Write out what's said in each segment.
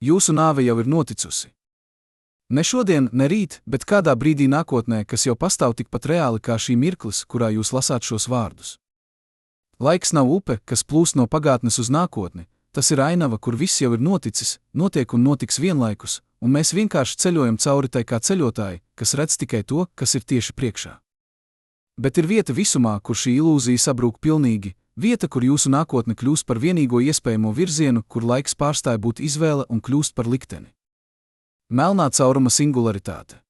Jūsu nāve jau ir noticusi. Ne šodien, ne rīt, bet kādā brīdī nākotnē, kas jau pastāv tikpat reāli kā šī mirklis, kurā jūs lasāt šos vārdus. Laiks nav upe, kas plūst no pagātnes uz nākotni, tas ir ainava, kur viss jau ir noticis, notiek un notiks vienlaikus, un mēs vienkārši ceļojam cauri tai kā ceļotāji, kas redz tikai to, kas ir tieši priekšā. Bet ir vieta visumā, kur šī ilūzija sabrūk pilnīgi, vieta, kur jūsu nākotne kļūst par vienīgo iespējamo virzienu, kur laiks pārstāja būt izvēle un kļūst par likteni. Melnā cauruma singularitāte.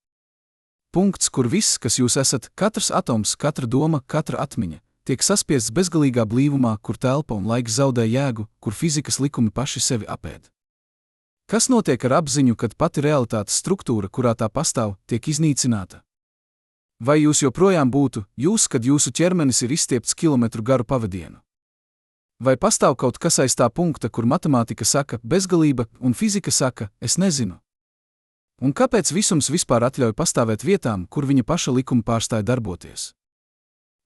Punkts, kur viss, kas jūs esat, katrs atoms, katra doma, katra atmiņa, tiek saspiests bezgalīgā blīvumā, kur telpa un laiks zaudē jēgu, kur fizikas likumi paši sevi apēd. Kas notiek ar apziņu, kad pati realitātes struktūra, kurā tā pastāv, tiek iznīcināta? Vai jūs joprojām būtu jūs, kad jūsu ķermenis ir izstiepts kilometru garu pavadienu? Vai pastāv kaut kas aiz tā punkta, kur matemātika saka bezgalība un fizika saka, es nezinu? Un kāpēc visums vispār atļauj pastāvēt vietām, kur viņa paša likumi pārstāja darboties?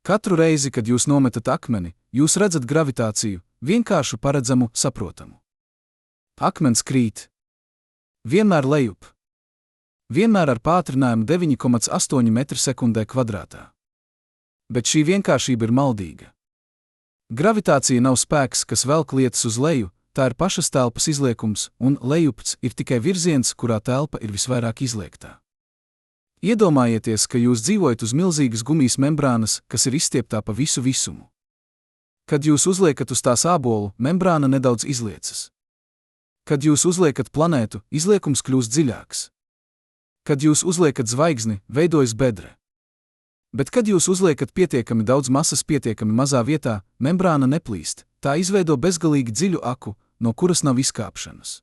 Katru reizi, kad jūs nometat akmeni, jūs redzat gravitāciju, vienkāršu paredzamu, saprotamu. Akmens krīt. Vienmēr lejup. Vienmēr ar pātrinājumu 9,8 m/s². Bet šī vienkāršība ir maldīga. Gravitācija nav spēks, kas velk lietas uz leju, tā ir pašas telpas izliekums, un lejupts ir tikai virziens, kurā telpa ir visvairāk izliektā. Iedomājieties, ka jūs dzīvojat uz milzīgas gumijas membrānas, kas ir izstieptā pa visu visumu. Kad jūs uzliekat uz tās ābolu, membrāna nedaudz izliecas. Kad jūs uzliekat planētu, izliekums kļūst dziļāks. Kad jūs uzliekat zvaigzni, veidojas bedre. Bet kad jūs uzliekat pietiekami daudz masas pietiekami mazā vietā, membrāna neplīst, tā izveido bezgalīgi dziļu aku, no kuras nav izkāpšanas.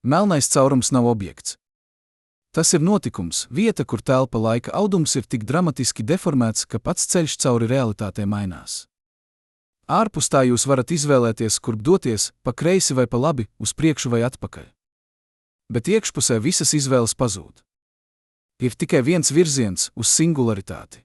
Melnais caurums nav objekts. Tas ir notikums, vieta, kur telpa laika audums ir tik dramatiski deformēts, ka pats ceļš cauri realitātei mainās. Ārpus tā jūs varat izvēlēties, kurp doties, pa kreisi vai pa labi, uz priekšu vai atpakaļ. Bet iekšpusē visas izvēles pazūd. Ir tikai viens virziens uz singularitāti.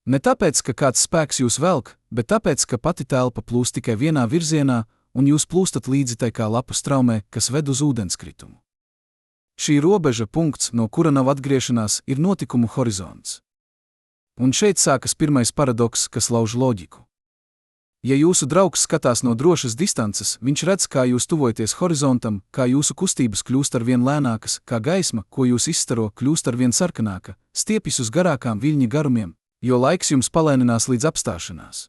Ne tāpēc, ka kāds spēks jūs velk, bet tāpēc, ka pati telpa plūst tikai vienā virzienā, un jūs plūstat līdzi tai kā lapu straumē, kas ved uz ūdenskritumu. Šī robeža punkts, no kura nav atgriešanās, ir notikumu horizonts. Un šeit sākas pirmais paradoks, kas lauž loģiku. Ja jūsu draugs skatās no drošas distances, viņš redz, kā jūs tuvojaties horizontam, kā jūsu kustības kļūst ar vien lēnākas, kā gaisma, ko jūs izstaro, kļūst ar vien sarkanāka, stiepjas uz garākām viļņa garumiem, jo laiks jums palēninās līdz apstāšanās.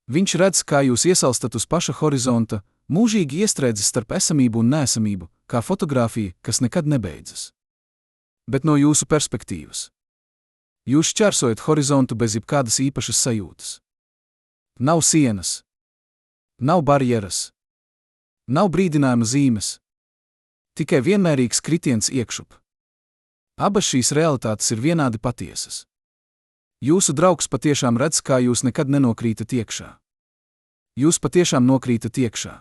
Viņš redz, kā jūs iesalstat uz paša horizonta, mūžīgi iestrēdzis starp esamību un neesamību, kā fotogrāfija, kas nekad nebeidzas. Bet no jūsu perspektīvas. Jūs šķērsojat horizontu bez jebkādas īpašas sajūtas. Nav sienas. Nav barjeras. Nav brīdinājuma zīmes. Tikai vienmērīgs kritiens iekšup. Abas šīs realitātes ir vienādi patiesas. Jūsu draugs patiešām redz, kā jūs nekad nenokrītat iekšā. Jūs patiešām nokrītat iekšā.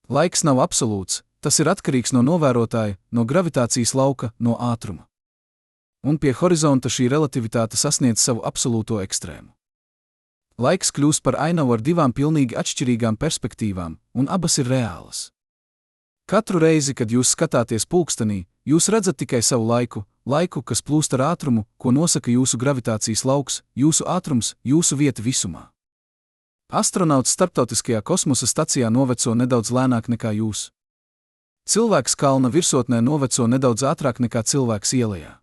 Laiks nav absolūts, tas ir atkarīgs no novērotāja, no gravitācijas lauka, no ātruma. Un pie horizonta šī relativitāte sasniedz savu absolūto ekstrēmu. Laiks kļūst par ainavu ar divām pilnīgi atšķirīgām perspektīvām, un abas ir reālas. Katru reizi, kad jūs skatāties pulkstenī, jūs redzat tikai savu laiku, kas plūst ar ātrumu, ko nosaka jūsu gravitācijas lauks, jūsu ātrums, jūsu vieta visumā. Astronauts starptautiskajā kosmosa stacijā noveco nedaudz lēnāk nekā jūs. Cilvēks kalna virsotnē noveco nedaudz ātrāk nekā cilvēks ielejā.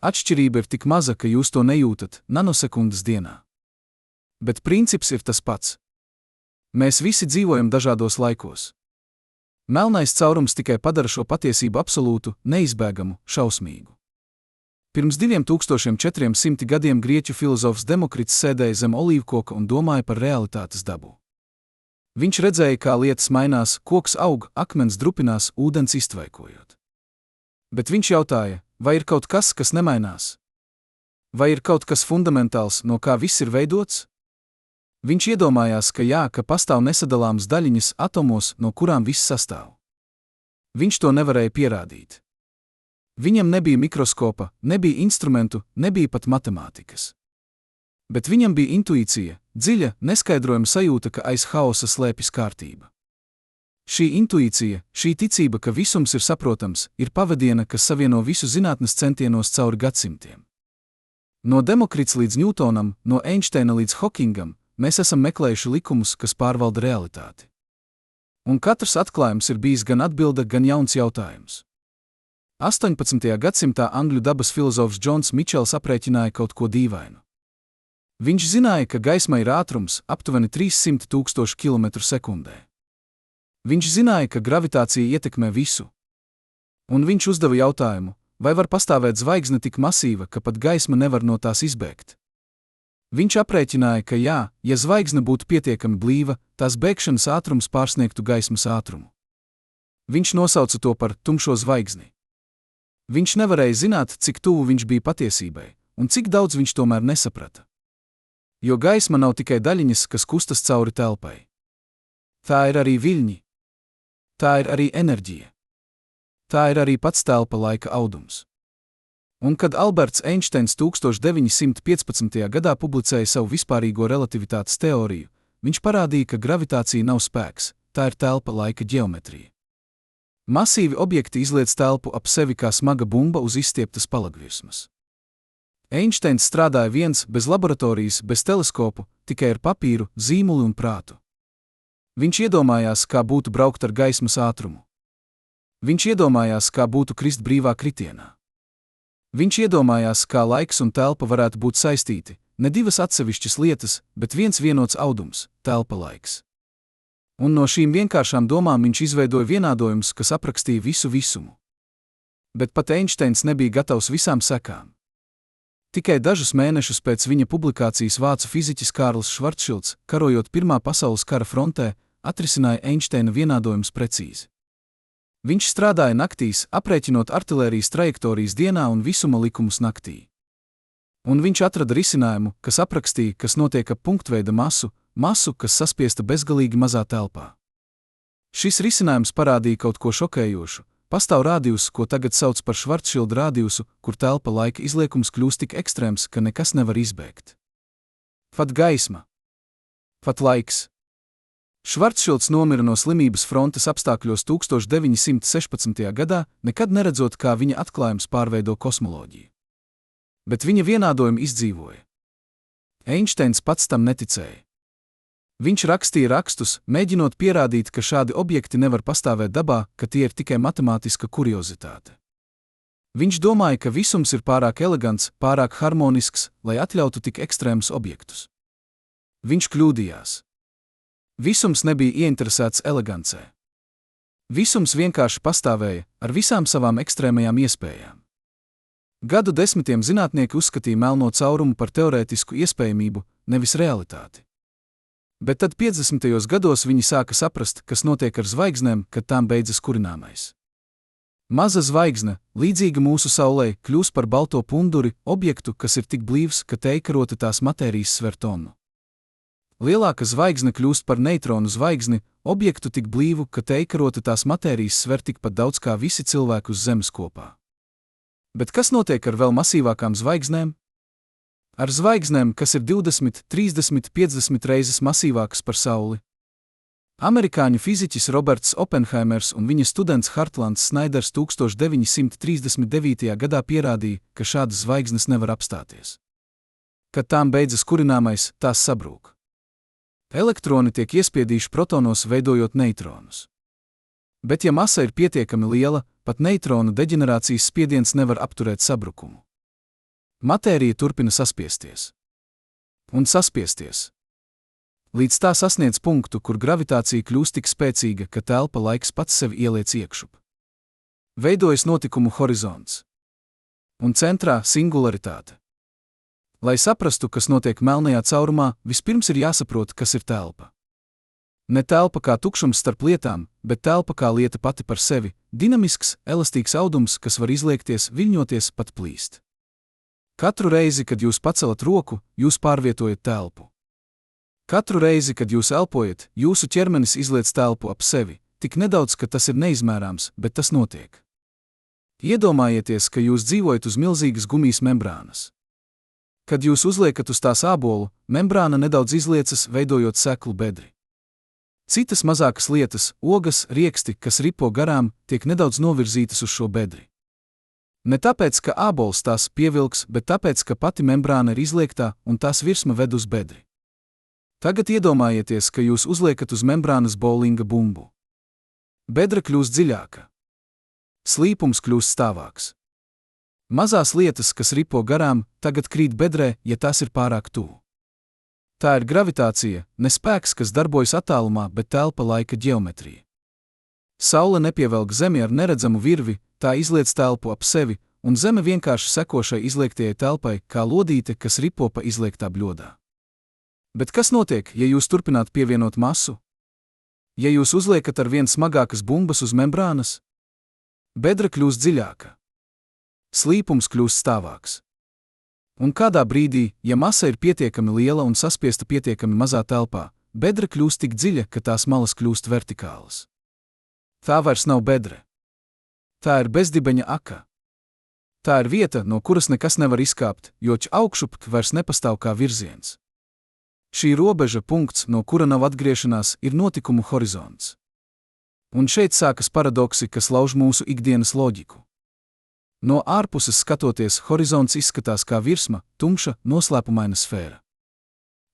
Atšķirība ir tik maza, ka jūs to nejūtat, nanosekundes dienā. Bet princips ir tas pats. Mēs visi dzīvojam dažādos laikos. Melnais caurums tikai padara šo patiesību absolūtu, neizbēgamu, šausmīgu. Pirms 2400 gadiem grieķu filozofs Demokrits sēdēja zem olīvkoka un domāja par realitātes dabu. Viņš redzēja, kā lietas mainās, koks aug, akmens drupinās, ūdens iztvaikojot. Bet viņš jautāja, vai ir kaut kas, kas nemainās? Vai ir kaut kas fundamentāls, no kā viss ir veidots? Viņš iedomājās, ka pastāv nesadalāmas daļiņas atomos, no kurām viss sastāv. Viņš to nevarēja pierādīt. Viņam nebija mikroskopa, nebija instrumentu, nebija pat matemātikas. Bet viņam bija intuīcija, dziļa, neskaidrojama sajūta, ka aiz haosa slēpjas kārtība. Šī intuīcija, šī ticība, ka visums ir saprotams, ir pavadiena, kas savieno visu zinātnes centienos cauri gadsimtiem. No Demokrits līdz Ņūtonam, no Einsteina līdz Hokingam, mēs esam meklējuši likumus, kas pārvalda realitāti. Un katrs atklājums ir bijis gan atbilde, gan jauns jautājums. 18. gadsimtā angļu dabas filozofs Džons Mičels aprēķināja kaut ko dīvainu. Viņš zināja, ka gaisma ir ātrums aptuveni 300,000 km/sekundē. Viņš zināja, ka gravitācija ietekmē visu. Un viņš uzdeva jautājumu, vai var pastāvēt zvaigzne tik masīva, ka pat gaisma nevar no tās izbēgt. Viņš aprēķināja, ka jā, ja zvaigzne būtu pietiekami blīva, tās bēgšanas ātrums pārsniegtu gaismas ātrumu. Viņš nosauca to par tumšo zvaigzni. Viņš nevarēja zināt, cik tuvu viņš bija patiesībai, un cik daudz viņš tomēr nesaprata. Jo gaisma nav tikai daļiņas, kas kustas cauri telpai. Tā ir arī viļņi. Tā ir arī enerģija. Tā ir arī pats telpa laika audums. Un kad Alberts Einsteins 1915. gadā publicēja savu vispārīgo relativitātes teoriju, viņš parādīja, ka gravitācija nav spēks, tā ir telpa laika ģeometrija. Masīvi objekti izliec telpu ap sevi kā smaga bumba uz izstieptas palagvirsmas. Einsteins strādāja viens, bez laboratorijas, bez teleskopu, tikai ar papīru, zīmuli un prātu. Viņš iedomājās, kā būtu braukt ar gaismas ātrumu. Viņš iedomājās, kā būtu krist brīvā kritienā. Viņš iedomājās, kā laiks un telpa varētu būt saistīti, ne divas atsevišķas lietas, bet viens vienots audums – telpa laiks. Un no šīm vienkāršām domām viņš izveidoja vienādojums, kas aprakstīja visu visumu. Bet pat Einsteins nebija gatavs visām sekām. Tikai dažus mēnešus pēc viņa publikācijas vācu fiziķis Kārls Švarcšilds, karojot Pirmā pasaules kara frontē, atrisināja Einsteina vienādojums precīzi. Viņš strādāja naktīs, aprēķinot artilērijas trajektorijas dienā un visuma likumus naktī. Un viņš atrada risinājumu, kas aprakstīja, kas notiek ap punktveida masu, kas saspiesta bezgalīgi mazā telpā. Šis risinājums parādīja kaut ko šokējošu. Pastāv rādījus, ko tagad sauc par Švarcšilda rādījusu, kur telpa laika izliekums kļūst tik ekstrēms, ka nekas nevar izbēgt. Fat gaisma. Fat laiks. Švarcšilds nomira no slimības frontes apstākļos 1916. gadā, nekad neredzot, kā viņa atklājums pārveido kosmoloģiju. Bet viņa vienādojumi izdzīvoja. Einsteins pats tam neticēja. Viņš rakstīja rakstus, mēģinot pierādīt, ka šādi objekti nevar pastāvēt dabā, ka tie ir tikai matemātiska kuriozitāte. Viņš domāja, ka visums ir pārāk elegants, pārāk harmonisks, lai atļautu tik ekstrēmus objektus. Viņš kļūdījās. Visums nebija ieinteresēts elegancē. Visums vienkārši pastāvēja, ar visām savām ekstrēmajām iespējām. Gadu desmitiem zinātnieki uzskatīja melno caurumu par teorētisku iespējamību, nevis realitāti. Bet tad 50. gados viņi sāka saprast, kas notiek ar zvaigznēm, kad tām beidzas kurināmais. Maza zvaigzne, līdzīga mūsu Saulei, kļūs par balto punduri, objektu, kas ir tik blīvs, ka teikarota tās matērijas sver tonu. Lielāka zvaigzne kļūst par neitronu zvaigzni, objektu tik blīvu, ka teikarota tās matērijas sver tikpat daudz kā visi cilvēki uz Zemes kopā. Bet kas notiek ar vēl masīvākām zvaigznēm? Ar zvaigznēm, kas ir 20, 30, 50 reizes masīvākas par Sauli. Amerikāņu fiziķis Roberts Oppenheimers un viņa students Hartlands Snaiders 1939. gadā pierādīja, ka šādas zvaigznes nevar apstāties. Kad tām beidzas kurināmais, tās sabrūk. Elektroni tiek iespiedīši protonos, veidojot neitronus. Bet ja masa ir pietiekami liela, pat neitronu deģenerācijas spiediens nevar apturēt sabrukumu. Matērija turpina saspiesties. Un saspiesties. Līdz tā sasniedz punktu, kur gravitācija kļūst tik spēcīga, ka telpa laiks pats sevi ieliec iekšup. Veidojas notikumu horizonts. Un centrā singularitāte. Lai saprastu, kas notiek melnajā caurumā, vispirms ir jāsaprot, kas ir telpa. Ne telpa kā tukšums starp lietām, bet telpa kā lieta pati par sevi, dinamisks, elastīgs audums, kas var izliekties, viļņoties, pat plīst. Katru reizi, kad jūs pacelat roku, jūs pārvietojat telpu. Katru reizi, kad jūs elpojat, jūsu ķermenis izliec telpu ap sevi, tik nedaudz, ka tas ir neizmērāms, bet tas notiek. Iedomājieties, ka jūs dzīvojat uz milzīgas gumijas membrānas. Kad jūs uzliekat uz tās ābolu, membrāna nedaudz izliecas, veidojot seklu bedri. Citas mazākas lietas, ogas, rieksti, kas ripo garām, tiek nedaudz novirzītas uz šo bedri. Ne tāpēc, ka ābols tās pievilks, bet tāpēc, ka pati membrāna ir izliekta un tās virsma ved uz bedri. Tagad iedomājieties, ka jūs uzliekat uz membrānas bowlinga bumbu. Bedra kļūst dziļāka. Slīpums kļūst stāvāks. Mazās lietas, kas ripo garām, tagad krīt bedrē, ja tās ir pārāk tuvu. Tā ir gravitācija, ne spēks, kas darbojas attālumā, bet telpa laika ģeometrija. Saule nepievelk Zemi ar neredzamu virvi, tā izliec telpu ap sevi, un Zeme vienkārši seko šai izliektajai telpai, kā lodīte, kas ripo pa izliektā bļodā. Bet kas notiek, ja jūs turpināt pievienot masu? Ja jūs uzliekat ar vien smagākas bumbas uz membrānas? Bedra kļūst dziļāka. Slīpums kļūst stāvāks. Un kādā brīdī, ja masa ir pietiekami liela un saspiesta pietiekami mazā telpā, bedra kļūst tik dziļa, ka tās malas kļūst vertikālas. Tā vairs nav bedre. Tā ir bezdibeņa aka. Tā ir vieta, no kuras nekas nevar izkāpt, jo augšup vairs nepastāv kā virziens. Šī robeža punkts, no kura nav atgriešanās, ir notikumu horizonts. Un šeit sākas paradoksi, kas lauž mūsu ikdienas loģiku. No ārpuses skatoties, horizonts izskatās kā virsma, tumša, noslēpumaina sfēra.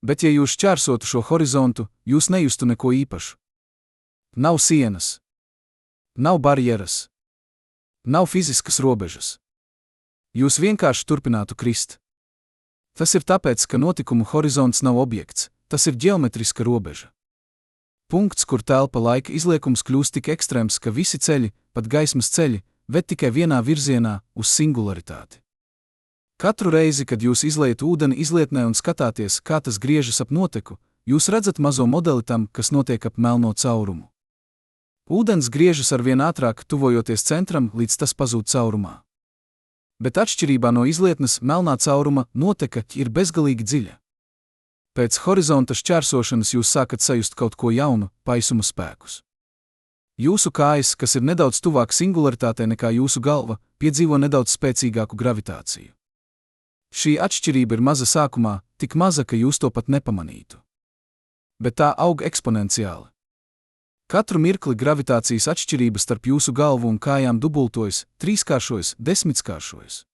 Bet ja jūs šķērsotu šo horizontu, jūs nejustu neko īpašu. Nav sienas. Nav barjeras. Nav fiziskas robežas. Jūs vienkārši turpinātu krist. Tas ir tāpēc, ka notikumu horizonts nav objekts, tas ir ģeometriska robeža. Punkts, kur telpa laika izliekums kļūst tik ekstrēms, ka visi ceļi, pat gaismas ceļi, ved tikai vienā virzienā, uz singularitāti. Katru reizi, kad jūs izliejat ūdeni izlietnē un skatāties, kā tas griežas ap noteku, jūs redzat mazo modeli tam, kas notiek ap melno caurumu. Ūdens griežas arvien ātrāk, tuvojoties centram, līdz tas pazūd caurumā. Bet atšķirībā no izlietnes, melnā cauruma noteka ir bezgalīgi dziļa. Pēc horizonta šķērsošanas jūs sākat sajust kaut ko jaunu, paisuma spēkus. Jūsu kājas, kas ir nedaudz tuvāk singularitātei nekā jūsu galva, piedzīvo nedaudz spēcīgāku gravitāciju. Šī atšķirība ir maza sākumā, tik maza, ka jūs to pat nepamanītu. Bet tā aug eksponenciāli. Katru mirkli gravitācijas atšķirība starp jūsu galvu un kājām dubultojas, trīskāršojas, desmitkāršojas.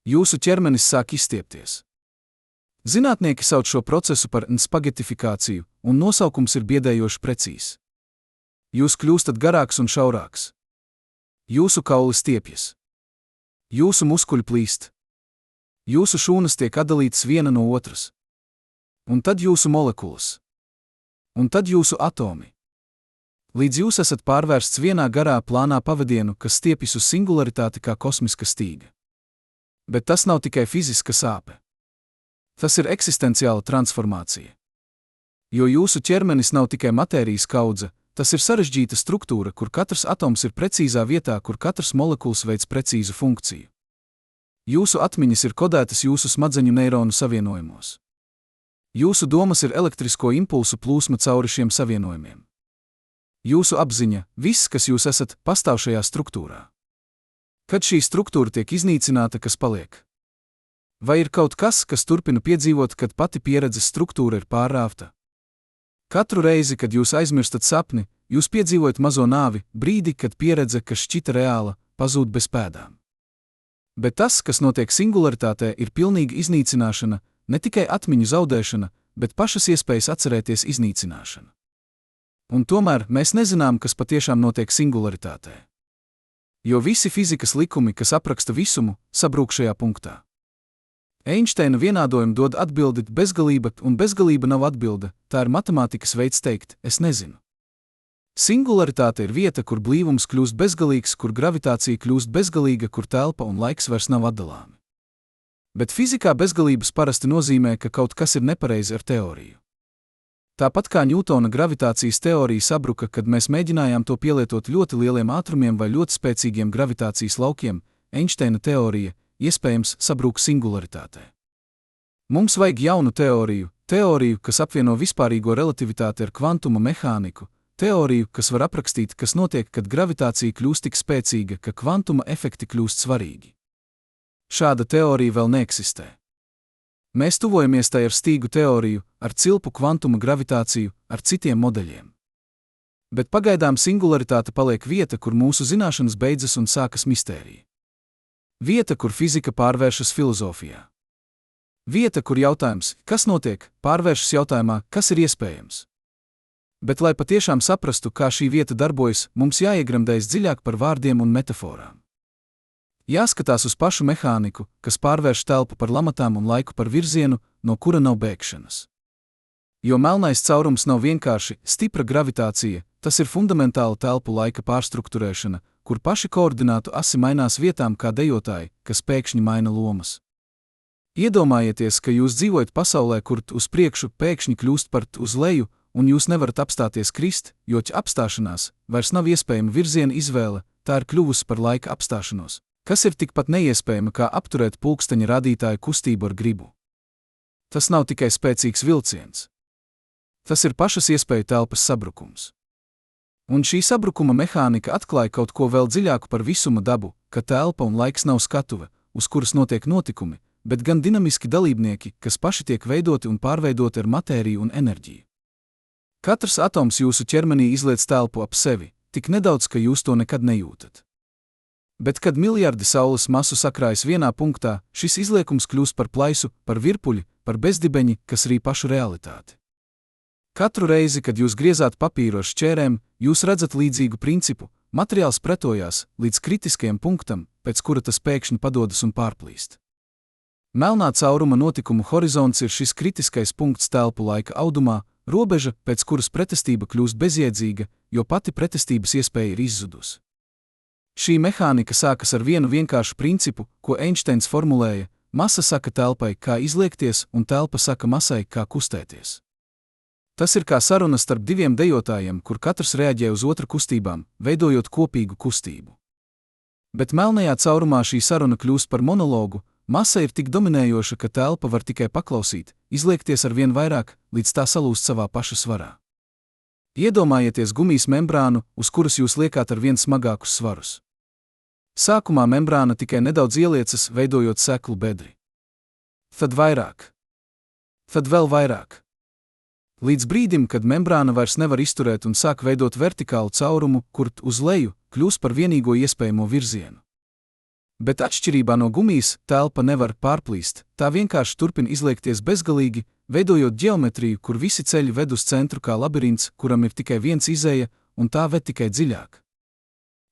Jūsu ķermenis sāk izstiepties. Zinātnieki sauc šo procesu par spagetifikāciju, un nosaukums ir biedējoši precīzs. Jūs kļūstat garāks un šaurāks. Jūsu kauli stiepjas. Jūsu muskuļi plīst. Jūsu šūnas tiek atdalītas viena no otras. Un tad jūsu molekulas. Un tad jūsu atomi. Līdz jūs esat pārvērsts vienā garā plānā pavadienu, kas stiepjas uz singularitāti kā kosmiska stīga. Bet tas nav tikai fiziska sāpe. Tas ir eksistenciāla transformācija. Jo jūsu ķermenis nav tikai matērijas kaudze, tas ir sarežģīta struktūra, kur katrs atoms ir precīzā vietā, kur katrs molekuls veic precīzu funkciju. Jūsu atmiņas ir kodētas jūsu smadzeņu neironu savienojumos. Jūsu domas ir elektrisko impulsu plūsma cauri šiem savienojumiem. Jūsu apziņa, viss, kas jūs esat, pastāv šajā struktūrā. Kad šī struktūra tiek iznīcināta, kas paliek? Vai ir kaut kas, kas turpina piedzīvot, kad pati pieredzes struktūra ir pārrāvta? Katru reizi, kad jūs aizmirstat sapni, jūs piedzīvojat mazo nāvi, brīdi, kad pieredze, kas šķita reāla, pazūd bez pēdām. Bet tas, kas notiek singularitātē, ir pilnīga iznīcināšana, ne tikai atmiņu zaudēšana, bet pašas iespējas atcerēties iznīcināšana. Un tomēr mēs nezinām, kas patiešām notiek singularitātē. Jo visi fizikas likumi, kas apraksta visumu, sabrūk šajā punktā. Einšteina vienādojumi dod atbildi bezgalība, un bezgalība nav atbilde, tā ir matemātikas veids teikt, es nezinu. Singularitāte ir vieta, kur blīvums kļūst bezgalīgs, kur gravitācija kļūst bezgalīga, kur telpa un laiks vairs nav atdalāmi. Bet fizikā bezgalības parasti nozīmē, ka kaut kas ir nepareizi ar teoriju. Tāpat kā Ņūtona gravitācijas teorija sabruka, kad mēs mēģinājām to pielietot ļoti lieliem ātrumiem vai ļoti spēcīgiem gravitācijas laukiem, Einšteina teorija, iespējams, sabrūk singularitātē. Mums vajag jaunu teoriju, kas apvieno vispārīgo relativitāti ar kvantuma mehāniku, teoriju, kas var aprakstīt, kas notiek, kad gravitācija kļūst tik spēcīga, ka kvantuma efekti kļūst svarīgi. Šāda teorija vēl neeksistē. Mēs tuvojamies tai ar stīgu teoriju, ar cilpu kvantuma gravitāciju, ar citiem modeļiem. Bet pagaidām singularitāte paliek vieta, kur mūsu zināšanas beidzas un sākas mistērija. Vieta, kur fizika pārvēršas filozofijā. Vieta, kur jautājums, kas notiek, pārvēršas jautājumā, kas ir iespējams. Bet, lai patiešām saprastu, kā šī vieta darbojas, mums jāiegremdējas dziļāk par vārdiem un metaforām. Jāskatās uz pašu mehāniku, kas pārvērš telpu par lamatām un laiku par virzienu, no kura nav bēgšanas. Jo melnais caurums nav vienkārši stipra gravitācija, tas ir fundamentāla telpu laika pārstrukturēšana, kur paši koordinātu asi mainās vietām kā dejotāji, kas pēkšņi maina lomas. Iedomājieties, ka jūs dzīvojat pasaulē, kur uz priekšu pēkšņi kļūst par uz leju, un jūs nevarat apstāties krist, jo apstāšanās vairs nav iespējama virziena izvēle, tā ir kļuvusi par laika apstāšanos, kas ir tikpat neiespējama kā apturēt pulksteņa rādītāju kustību ar gribu. Tas nav tikai spēcīgs vilciens. Tas ir pašas iespēju telpas sabrukums. Un šī sabrukuma mehānika atklāja kaut ko vēl dziļāku par visuma dabu, ka telpa un laiks nav skatuve, uz kuras notiek notikumi, bet gan dinamiski dalībnieki, kas paši tiek veidoti un pārveidoti ar matēriju un enerģiju. Katrs atoms jūsu ķermenī izliec telpu ap sevi, tik nedaudz, ka jūs to nekad nejūtat. Bet, kad miljardi saules masu sakrājas vienā punktā, šis izliekums kļūst par plaisu, par virpuļi, par bezdibeņi, kas rī pašu realitāti. Katru reizi, kad jūs griezāt papīru ar šķērēm, jūs redzat līdzīgu principu, materiāls pretojās līdz kritiskajam punktam, pēc kura tas pēkšņi padodas un pārplīst. Melnā cauruma notikumu horizonts ir šis kritiskais punkts telpu laika audumā, robeža, pēc kuras pretestība kļūst bezjēdzīga, jo pati pretestības iespēja ir izzudusi. Šī mehānika sākas ar vienu vienkāršu principu, ko Einsteins formulēja: masa saka telpai, kā izliekties, un telpa saka masai, kā kustēties. Tas ir kā saruna starp diviem dejotājiem, kur katrs reaģē uz otra kustībām, veidojot kopīgu kustību. Bet melnajā caurumā šī saruna kļūst par monologu, masa ir tik dominējoša, ka telpa var tikai paklausīt, izliekties ar vien vairāk, līdz tā salūst savā paša svarā. Iedomājieties gumijas membrānu, uz kuras jūs liekāt ar vien smagākus svarus. Sākumā membrāna tikai nedaudz ieliecas, veidojot seklu bedri. Tad vairāk. Tad vēl vairāk. Līdz brīdim, kad membrāna vairs nevar izturēt un sāk veidot vertikālu caurumu, kur uz leju kļūst par vienīgo iespējamo virzienu. Bet atšķirībā no gumijas, telpa nevar pārplīst, tā vienkārši turpina izliekties bezgalīgi, veidojot ģeometriju, kur visi ceļi ved uz centru kā labirints, kuram ir tikai viens izēja, un tā ved tikai dziļāk.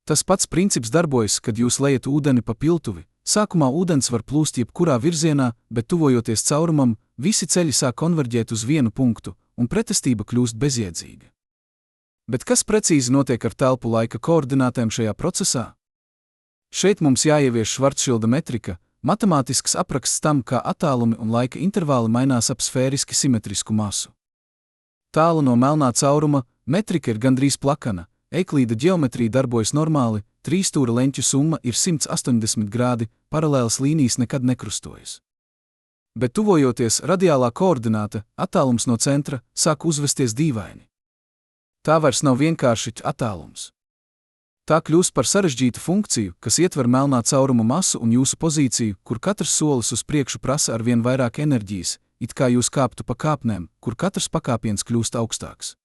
Tas pats princips darbojas, kad jūs lejat ūdeni pa piltuvi. Sākumā ūdens var plūst jebkurā virzienā, bet tuvojoties caurumam, visi ceļi sāk konverģēt uz vienu punktu, un pretestība kļūst bezjēdzīga. Bet kas precīzi notiek ar telpu laika koordinātēm šajā procesā? Šeit mums jāievieš Švarcšilda metrika, matemātisks apraksts tam, kā attālumi un laika intervāli mainās ap sfēriski simetrisku masu. Tālu no melnā cauruma metrika ir gandrīz plakana, Eiklīda ģeometrija darbojas normāli, trīsstūra leņķu summa ir 180 grādi, paralēlas līnijas nekad nekrustojas. Bet tuvojoties radiālā koordināta, attālums no centra sāk uzvesties dīvaini. Tā vairs nav vienkārši attālums. Tā kļūst par sarežģītu funkciju, kas ietver melnā cauruma masu un jūsu pozīciju, kur katrs solis uz priekšu prasa ar vien vairāk enerģijas, it kā jūs kāptu pa kāpnēm, kur katrs pakāpiens kļūst augstāks.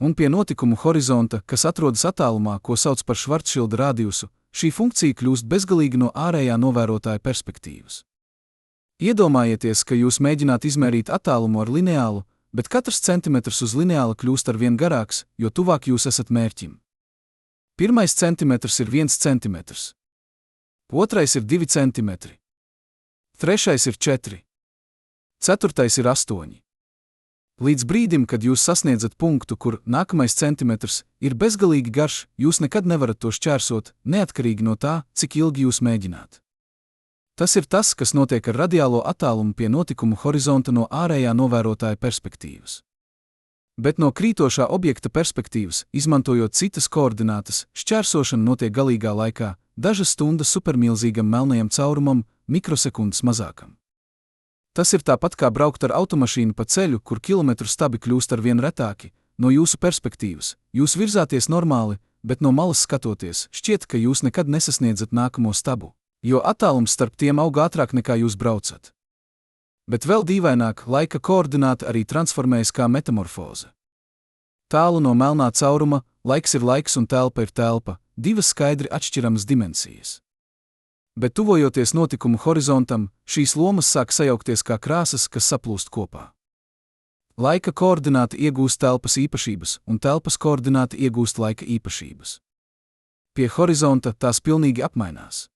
Un pie notikumu horizonta, kas atrodas attālumā, ko sauc par Švarcšilda radiusu, šī funkcija kļūst bezgalīga no ārējā novērotāja perspektīvas. Iedomājieties, ka jūs mēģināt izmērīt attālumu ar lineālu, bet katrs centimetrs uz lineāla kļūst ar vien garāks, jo tuvāk jūs esat mērķim. Pirmais centimetrs ir 1 centimetrs. Otrais ir 2 centimetri. Trešais ir 4. Ceturtais ir 8. Līdz brīdim, kad jūs sasniedzat punktu, kur nākamais centimetrs ir bezgalīgi garš, jūs nekad nevarat to šķērsot, neatkarīgi no tā, cik ilgi jūs mēģināt. Tas ir tas, kas notiek ar radiālo attālumu pie notikumu horizonta no ārējā novērotāja perspektīvas. Bet no krītošā objekta perspektīvas, izmantojot citas koordinātas, šķērsošana notiek galīgā laikā, dažas stundas supermilzīgam melnajam caurumam, mikrosekundes mazākam. Tas ir tāpat kā braukt ar automašīnu pa ceļu, kur kilometru stabi kļūst ar vien retāki. No jūsu perspektīvas, jūs virzāties normāli, bet no malas skatoties, šķiet, ka jūs nekad nesasniedzat nākamo stabu, jo attālums starp tiem aug ātrāk nekā jūs braucat. Bet vēl dīvaināk, laika koordināta arī transformējas kā metamorfoze. Tālu no melnā cauruma, laiks ir laiks un telpa ir telpa, divas skaidri atšķiramas dimensijas. Bet tuvojoties notikumu horizontam, šīs lomas sāk sajaukties kā krāsas, kas saplūst kopā. Laika koordināti iegūst telpas īpašības, un telpas koordināti iegūst laika īpašības. Pie horizonta tās pilnīgi apmainās.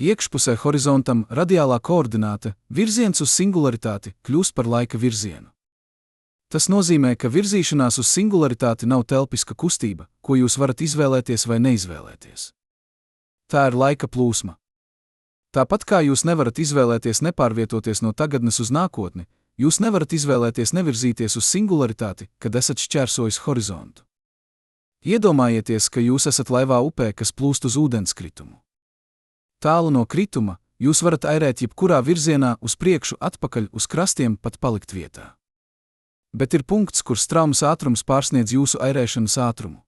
Iekšpusē horizontam radiālā koordināte, virziens uz singularitāti, kļūst par laika virzienu. Tas nozīmē, ka virzīšanās uz singularitāti nav telpiska kustība, ko jūs varat izvēlēties vai neizvēlēties. Tā ir laika plūsma. Tāpat kā jūs nevarat izvēlēties nepārvietoties no tagadnes uz nākotni, jūs nevarat izvēlēties nevirzīties uz singularitāti, kad esat šķērsojis horizontu. Iedomājieties, ka jūs esat laivā upē, kas plūst uz ūdenskritumu. Tālu no krituma, jūs varat airēt jebkurā virzienā, uz priekšu, atpakaļ, uz krastiem, pat palikt vietā. Bet ir punkts, kur straumes ātrums pārsniedz jūsu airēšanas ātrumu.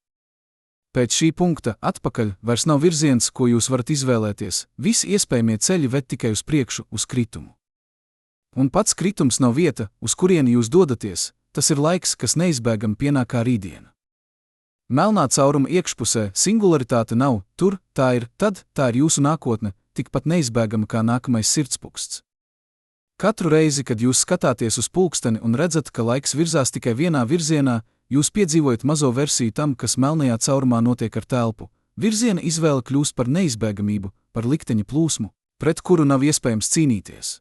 Pēc šī punkta, atpakaļ, vairs nav virziens, ko jūs varat izvēlēties, visi iespējamie ceļi ved tikai uz priekšu, uz kritumu. Un pats kritums nav vieta, uz kurieni jūs dodaties, tas ir laiks, kas neizbēgami pienāk kā rītdiena. Melnā cauruma iekšpusē singularitāte nav, tur, tā ir, tad, tā ir jūsu nākotne, tikpat neizbēgama kā nākamais sirdspuksts. Katru reizi, kad jūs skatāties uz pulksteni un redzat, ka laiks virzās tikai vienā virzienā, jūs piedzīvojat mazo versiju tam, kas melnajā caurumā notiek ar telpu. Virziena izvēle kļūst par neizbēgamību, par likteņa plūsmu, pret kuru nav iespējams cīnīties.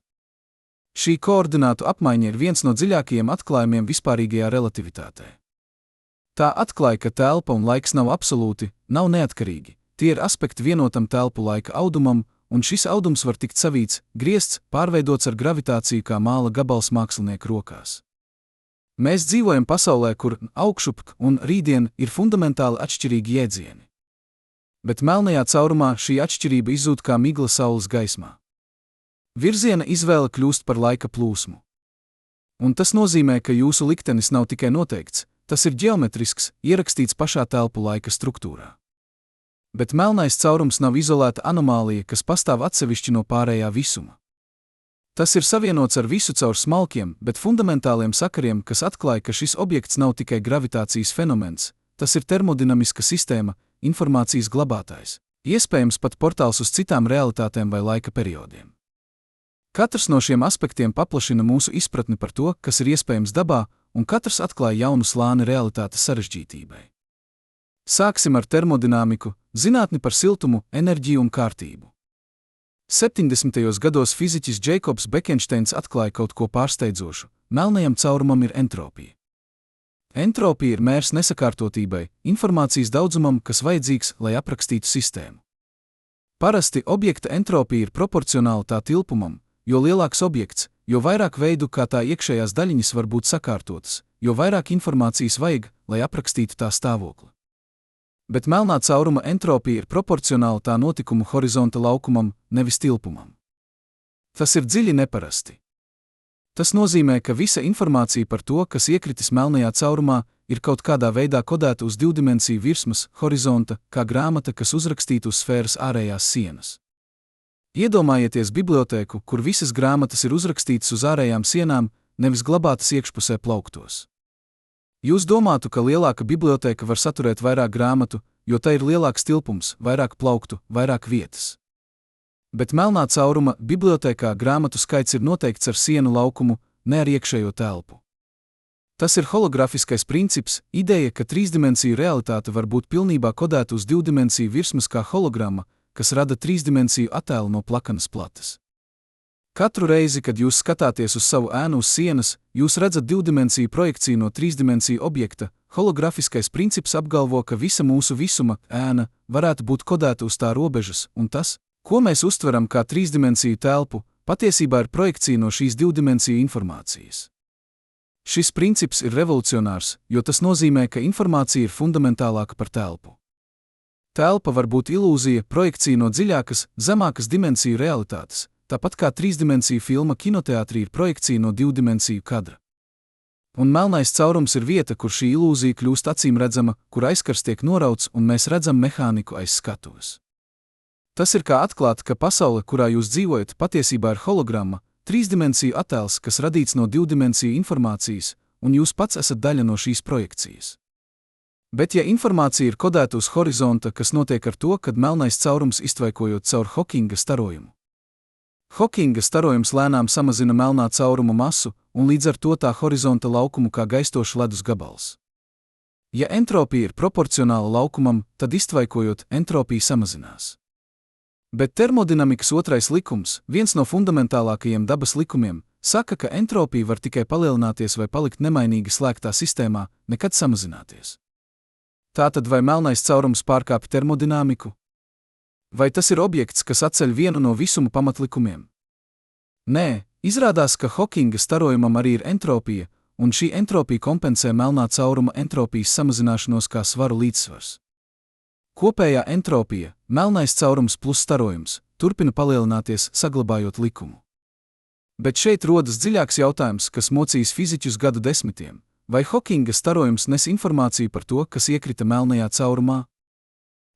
Šī koordinātu apmaiņa ir viens no dziļākajiem atklājumiem vispārīgajā relativitātē. Tā atklāja, ka telpa un laiks nav absolūti, nav neatkarīgi. Tie ir aspekti vienotam telpu laika audumam, un šis audums var tikt savīts, griezts, pārveidots ar gravitāciju kā māla gabals mākslinieku rokās. Mēs dzīvojam pasaulē, kur augšup un rītdien ir fundamentāli atšķirīgi jēdzieni. Bet melnajā caurumā šī atšķirība izzūd kā migla saules gaismā. Virziena izvēle kļūst par laika plūsmu. Un tas nozīmē, ka jūsu liktenis nav tikai noteikts, tas ir ģeometrisks, ierakstīts pašā telpu laika struktūrā. Bet melnais caurums nav izolēta anomālija, kas pastāv atsevišķi no pārējā visuma. Tas ir savienots ar visu caur smalkiem, bet fundamentāliem sakariem, kas atklāja, ka šis objekts nav tikai gravitācijas fenomens, tas ir termodinamiska sistēma, informācijas glabātājs, iespējams pat portāls uz citām realitātēm vai laika periodiem. Katrs no šiem aspektiem paplašina mūsu izpratni par to, kas ir iespējams dabā, un katrs atklāja jaunu slāni realitātes sarežģītībai. Sāksim ar termodinamiku, zinātni par siltumu, enerģiju un kārtību. 70. gados fiziķis Džeikobs Bekenšteins atklāja kaut ko pārsteidzošu – melnajam caurumam ir entropija. Entropija ir mērs nesakārtotībai, informācijas daudzumam, kas vajadzīgs, lai aprakstītu sistēmu. Parasti objekta entropija ir proporcionāla tā tilpumam, jo lielāks objekts, jo vairāk veidu, kā tā iekšējās daļiņas var būt sakārtotas, jo vairāk informācijas vajag, lai aprakstītu tā stāvokli. Bet melnā cauruma entropija ir proporcionāla tā notikumu horizonta laukumam, nevis tilpumam. Tas ir dziļi neparasti. Tas nozīmē, ka visa informācija par to, kas iekritis melnajā caurumā, ir kaut kādā veidā kodēta uz divdimensiju virsmas, horizonta, kā grāmata, kas uzrakstīta uz sfēras ārējās sienas. Iedomājieties bibliotēku, kur visas grāmatas ir uzrakstītas uz ārējām sienām, nevis glabātas iekšpusē plauktos. Jūs domātu, ka lielāka bibliotēka var saturēt vairāk grāmatu, jo tai ir lielāks tilpums, vairāk plauktu, vairāk vietas. Bet melnā cauruma bibliotēkā grāmatu skaits ir noteikts ar sienu laukumu, ne ar iekšējo telpu. Tas ir holografiskais princips, ideja, ka trīsdimensiju realitāte var būt pilnībā kodēta uz divdimensiju virsmas kā hologramma, kas rada trīsdimensiju attēlu no plakanas plates. Katru reizi, kad jūs skatāties uz savu ēnu uz sienas, jūs redzat divdimensiju projekciju no trīsdimensiju objekta. Holografiskais princips apgalvo, ka visa mūsu visuma, ēna, varētu būt kodēta uz tā robežas, un tas, ko mēs uztveram kā trīsdimensiju telpu, patiesībā ir projekcija no šīs divdimensiju informācijas. Šis princips ir revolucionārs, jo tas nozīmē, ka informācija ir fundamentālāka par telpu. Telpa var būt ilūzija, projekcija no dziļākas, zemākas dimensiju realitātes, tāpat kā trīsdimensiju filma kinoteātrī ir projekcija no divdimensiju kadra. Un melnais caurums ir vieta, kur šī ilūzija kļūst acīmredzama, kur aizkars tiek norauts un mēs redzam mehāniku aiz skatuves. Tas ir kā atklāt, ka pasaule, kurā jūs dzīvojat, patiesībā ir hologramma, trīsdimensiju attēls, kas radīts no divdimensiju informācijas, un jūs pats esat daļa no šīs projekcijas. Bet ja informācija ir kodēta uz horizonta, kas notiek ar to, kad melnais caurums iztvaikojot caur Hokinga starojumu. Hokinga starojums lēnām samazina melnā cauruma masu un līdz ar to tā horizonta laukumu kā gaistošs ledus gabals. Ja entropija ir proporcionāla laukumam, tad iztvaikojot, entropija samazinās. Bet termodinamikas otrais likums, viens no fundamentālākajiem dabas likumiem, saka, ka entropija var tikai palielināties vai palikt nemainīga slēgtā sistēmā, nekad samazināties. Tātad vai melnais caurums pārkāpj termodinamiku? Vai tas ir objekts, kas atceļ vienu no visuma pamatlikumiem? Nē, izrādās, ka Hokinga starojumam arī ir entropija, un šī entropija kompensē melnā cauruma entropijas samazināšanos kā svaru līdzsvars. Kopējā entropija, melnais caurums plus starojums, turpina palielināties, saglabājot likumu. Bet šeit rodas dziļāks jautājums, kas mocīs fiziķus gadu desmitiem. Vai Hokinga starojums nes informāciju par to, kas iekrita melnajā caurumā?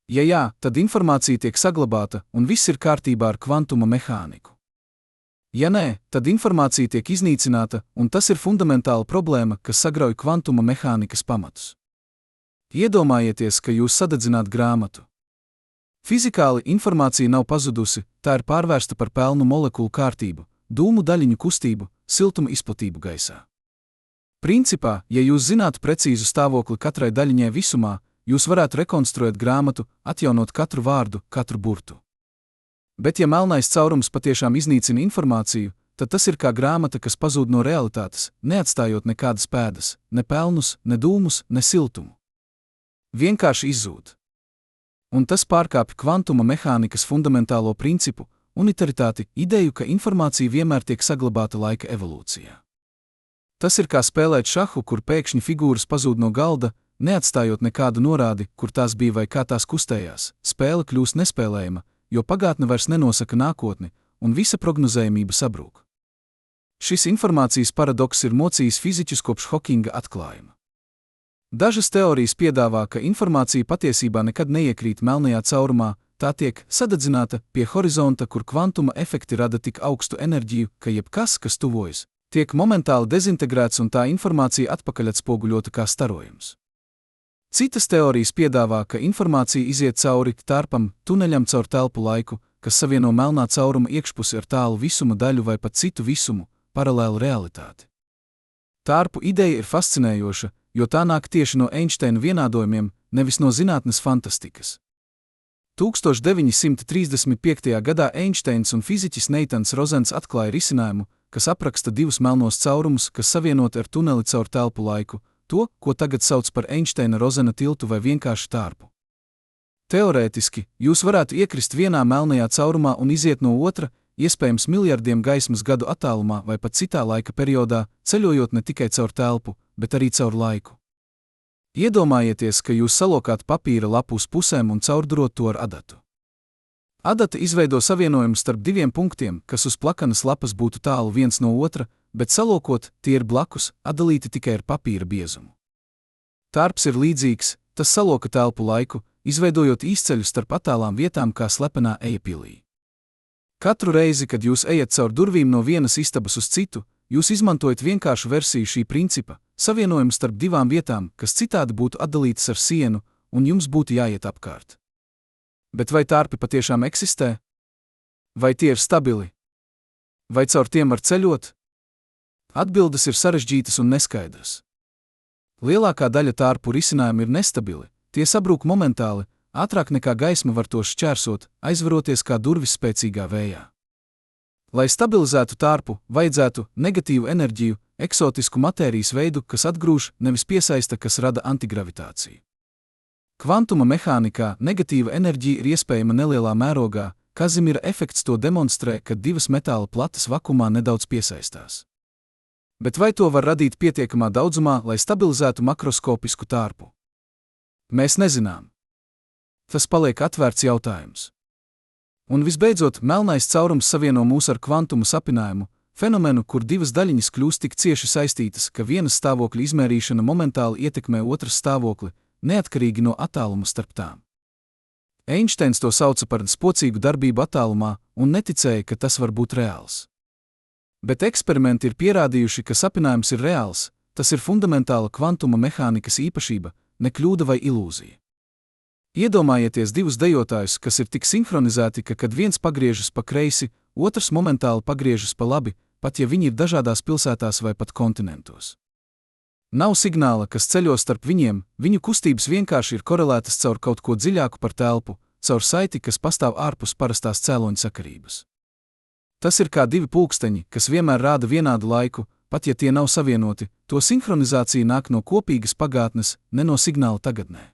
Ja jā, tad informācija tiek saglabāta un viss ir kārtībā ar kvantuma mehāniku. Ja nē, tad informācija tiek iznīcināta, un tas ir fundamentāla problēma, kas sagrauj kvantuma mehānikas pamatus. Iedomājieties, ka jūs sadedzināt grāmatu. Fizikāli informācija nav pazudusi, tā ir pārvērsta par pelnu molekulu kārtību, dūmu daļiņu kustību, siltuma izplatību gaisā. Principā, ja jūs zinātu precīzu stāvokli katrai daļiņai visumā, jūs varētu rekonstruēt grāmatu, atjaunot katru vārdu, katru burtu. Bet ja melnais caurums patiešām iznīcina informāciju, tad tas ir kā grāmata, kas pazūd no realitātes, neatstājot nekādas pēdas, ne pelnus, ne dūmus, ne siltumu. Vienkārši izzūd. Un tas pārkāpj kvantuma mehānikas fundamentālo principu, unitaritāti, ideju, ka informācija vienmēr tiek saglabāta laika evolūcijā. Tas ir kā spēlēt šahu, kur pēkšņi figūras pazūd no galda, neatstājot nekādu norādi, kur tās bija vai kā tās kustējās. Spēle kļūst nespēlējama, jo pagātne vairs nenosaka nākotni, un visa prognozējamība sabrūk. Šis informācijas paradoks ir mocījis fiziķus kopš Hokinga atklājuma. Dažas teorijas piedāvā, ka informācija patiesībā nekad neiekrīt melnajā caurumā, tā tiek sadedzināta pie horizonta, kur kvantuma efekti rada tik augstu enerģiju, ka jebkas, kas tuvojas, tiek momentāli dezintegrēts un tā informācija atpakaļ atspoguļota kā starojums. Citas teorijas piedāvā, ka informācija iziet cauri tārpam, tuneļam caur telpu laiku, kas savieno melnā cauruma iekšpusi ar tālu visuma daļu vai pat citu visumu, paralēlu realitāti. Tārpu ideja ir fascinējoša, jo tā nāk tieši no Einsteina vienādojumiem, nevis no zinātnes fantastikas. 1935. gadā Einsteins un fiziķis Neitans Rozens atklāja risinājumu, kas apraksta divus melnos caurumus, kas savienoti ar tuneli caur telpu laiku, to, ko tagad sauc par Einsteina-Rozena tiltu vai vienkārši tārpu. Teorētiski, jūs varētu iekrist vienā melnajā caurumā un iziet no otra, iespējams miljardiem gaismas gadu attālumā vai pat citā laika periodā, ceļojot ne tikai caur telpu, bet arī caur laiku. Iedomājieties, ka jūs salokāt papīra lapu uz pusēm un caurdurot to ar adatu. Adata izveido savienojumu starp diviem punktiem, kas uz plakanas lapas būtu tālu viens no otra, bet salokot, tie ir blakus, atdalīti tikai ar papīra biezumu. Tārps ir līdzīgs, tas saloka telpu laiku, izveidojot īsceļu starp attālām vietām kā slepenā eja pilī. Katru reizi, kad jūs ejat caur durvīm no vienas istabas uz citu, jūs izmantojat vienkāršu versiju šī principa, savienojumu starp divām vietām, kas citādi būtu atdalītas ar sienu, un jums būtu jāiet apkārt. Bet vai tārpi patiešām eksistē? Vai tie ir stabili? Vai caur tiem var ceļot? Atbildes ir sarežģītas un neskaidras. Lielākā daļa tārpu risinājumu ir nestabili, tie sabrūk momentāli, ātrāk nekā gaisma var tos šķērsot, aizveroties kā durvis spēcīgā vējā. Lai stabilizētu tārpu, vajadzētu negatīvu enerģiju, eksotisku matērijas veidu, kas atgrūž, nevis piesaista, kas rada antigravitāciju. Kvantuma mehānikā negatīva enerģija ir iespējama nelielā mērogā, Kazimira efekts to demonstrē, kad divas metāla plates vakumā nedaudz piesaistās. Bet vai to var radīt pietiekamā daudzumā, lai stabilizētu makroskopisku tārpu? Mēs nezinām. Tas paliek atvērts jautājums. Un visbeidzot, melnais caurums savieno mūs ar kvantuma sapinājumu, fenomenu, kur divas daļiņas kļūst tik cieši saistītas, ka vienas stāvokļa izmērīšana momentāli ietekmē otras stāvokli, neatkarīgi no attāluma starp tām. Einsteins to sauca par spocīgu darbību attālumā un neticēja, ka tas var būt reāls. Bet eksperimenti ir pierādījuši, ka sapinājums ir reāls, tas ir fundamentāla kvantuma mehānikas īpašība, ne kļūda vai ilūzija. Iedomājieties divus dejotājus, kas ir tik sinhronizēti, ka kad viens pagriežas pa kreisi, otrs momentāli pagriežas pa labi, pat ja viņi ir dažādās pilsētās vai pat kontinentos. Nav signāla, kas ceļo starp viņiem, viņu kustības vienkārši ir korelētas caur kaut ko dziļāku par telpu, caur saiti, kas pastāv ārpus parastās cēloņa sakarības. Tas ir kā divi pulksteņi, kas vienmēr rāda vienādu laiku, pat ja tie nav savienoti, to sinhronizācija nāk no kopīgas pagātnes, ne no signāla tagadnē.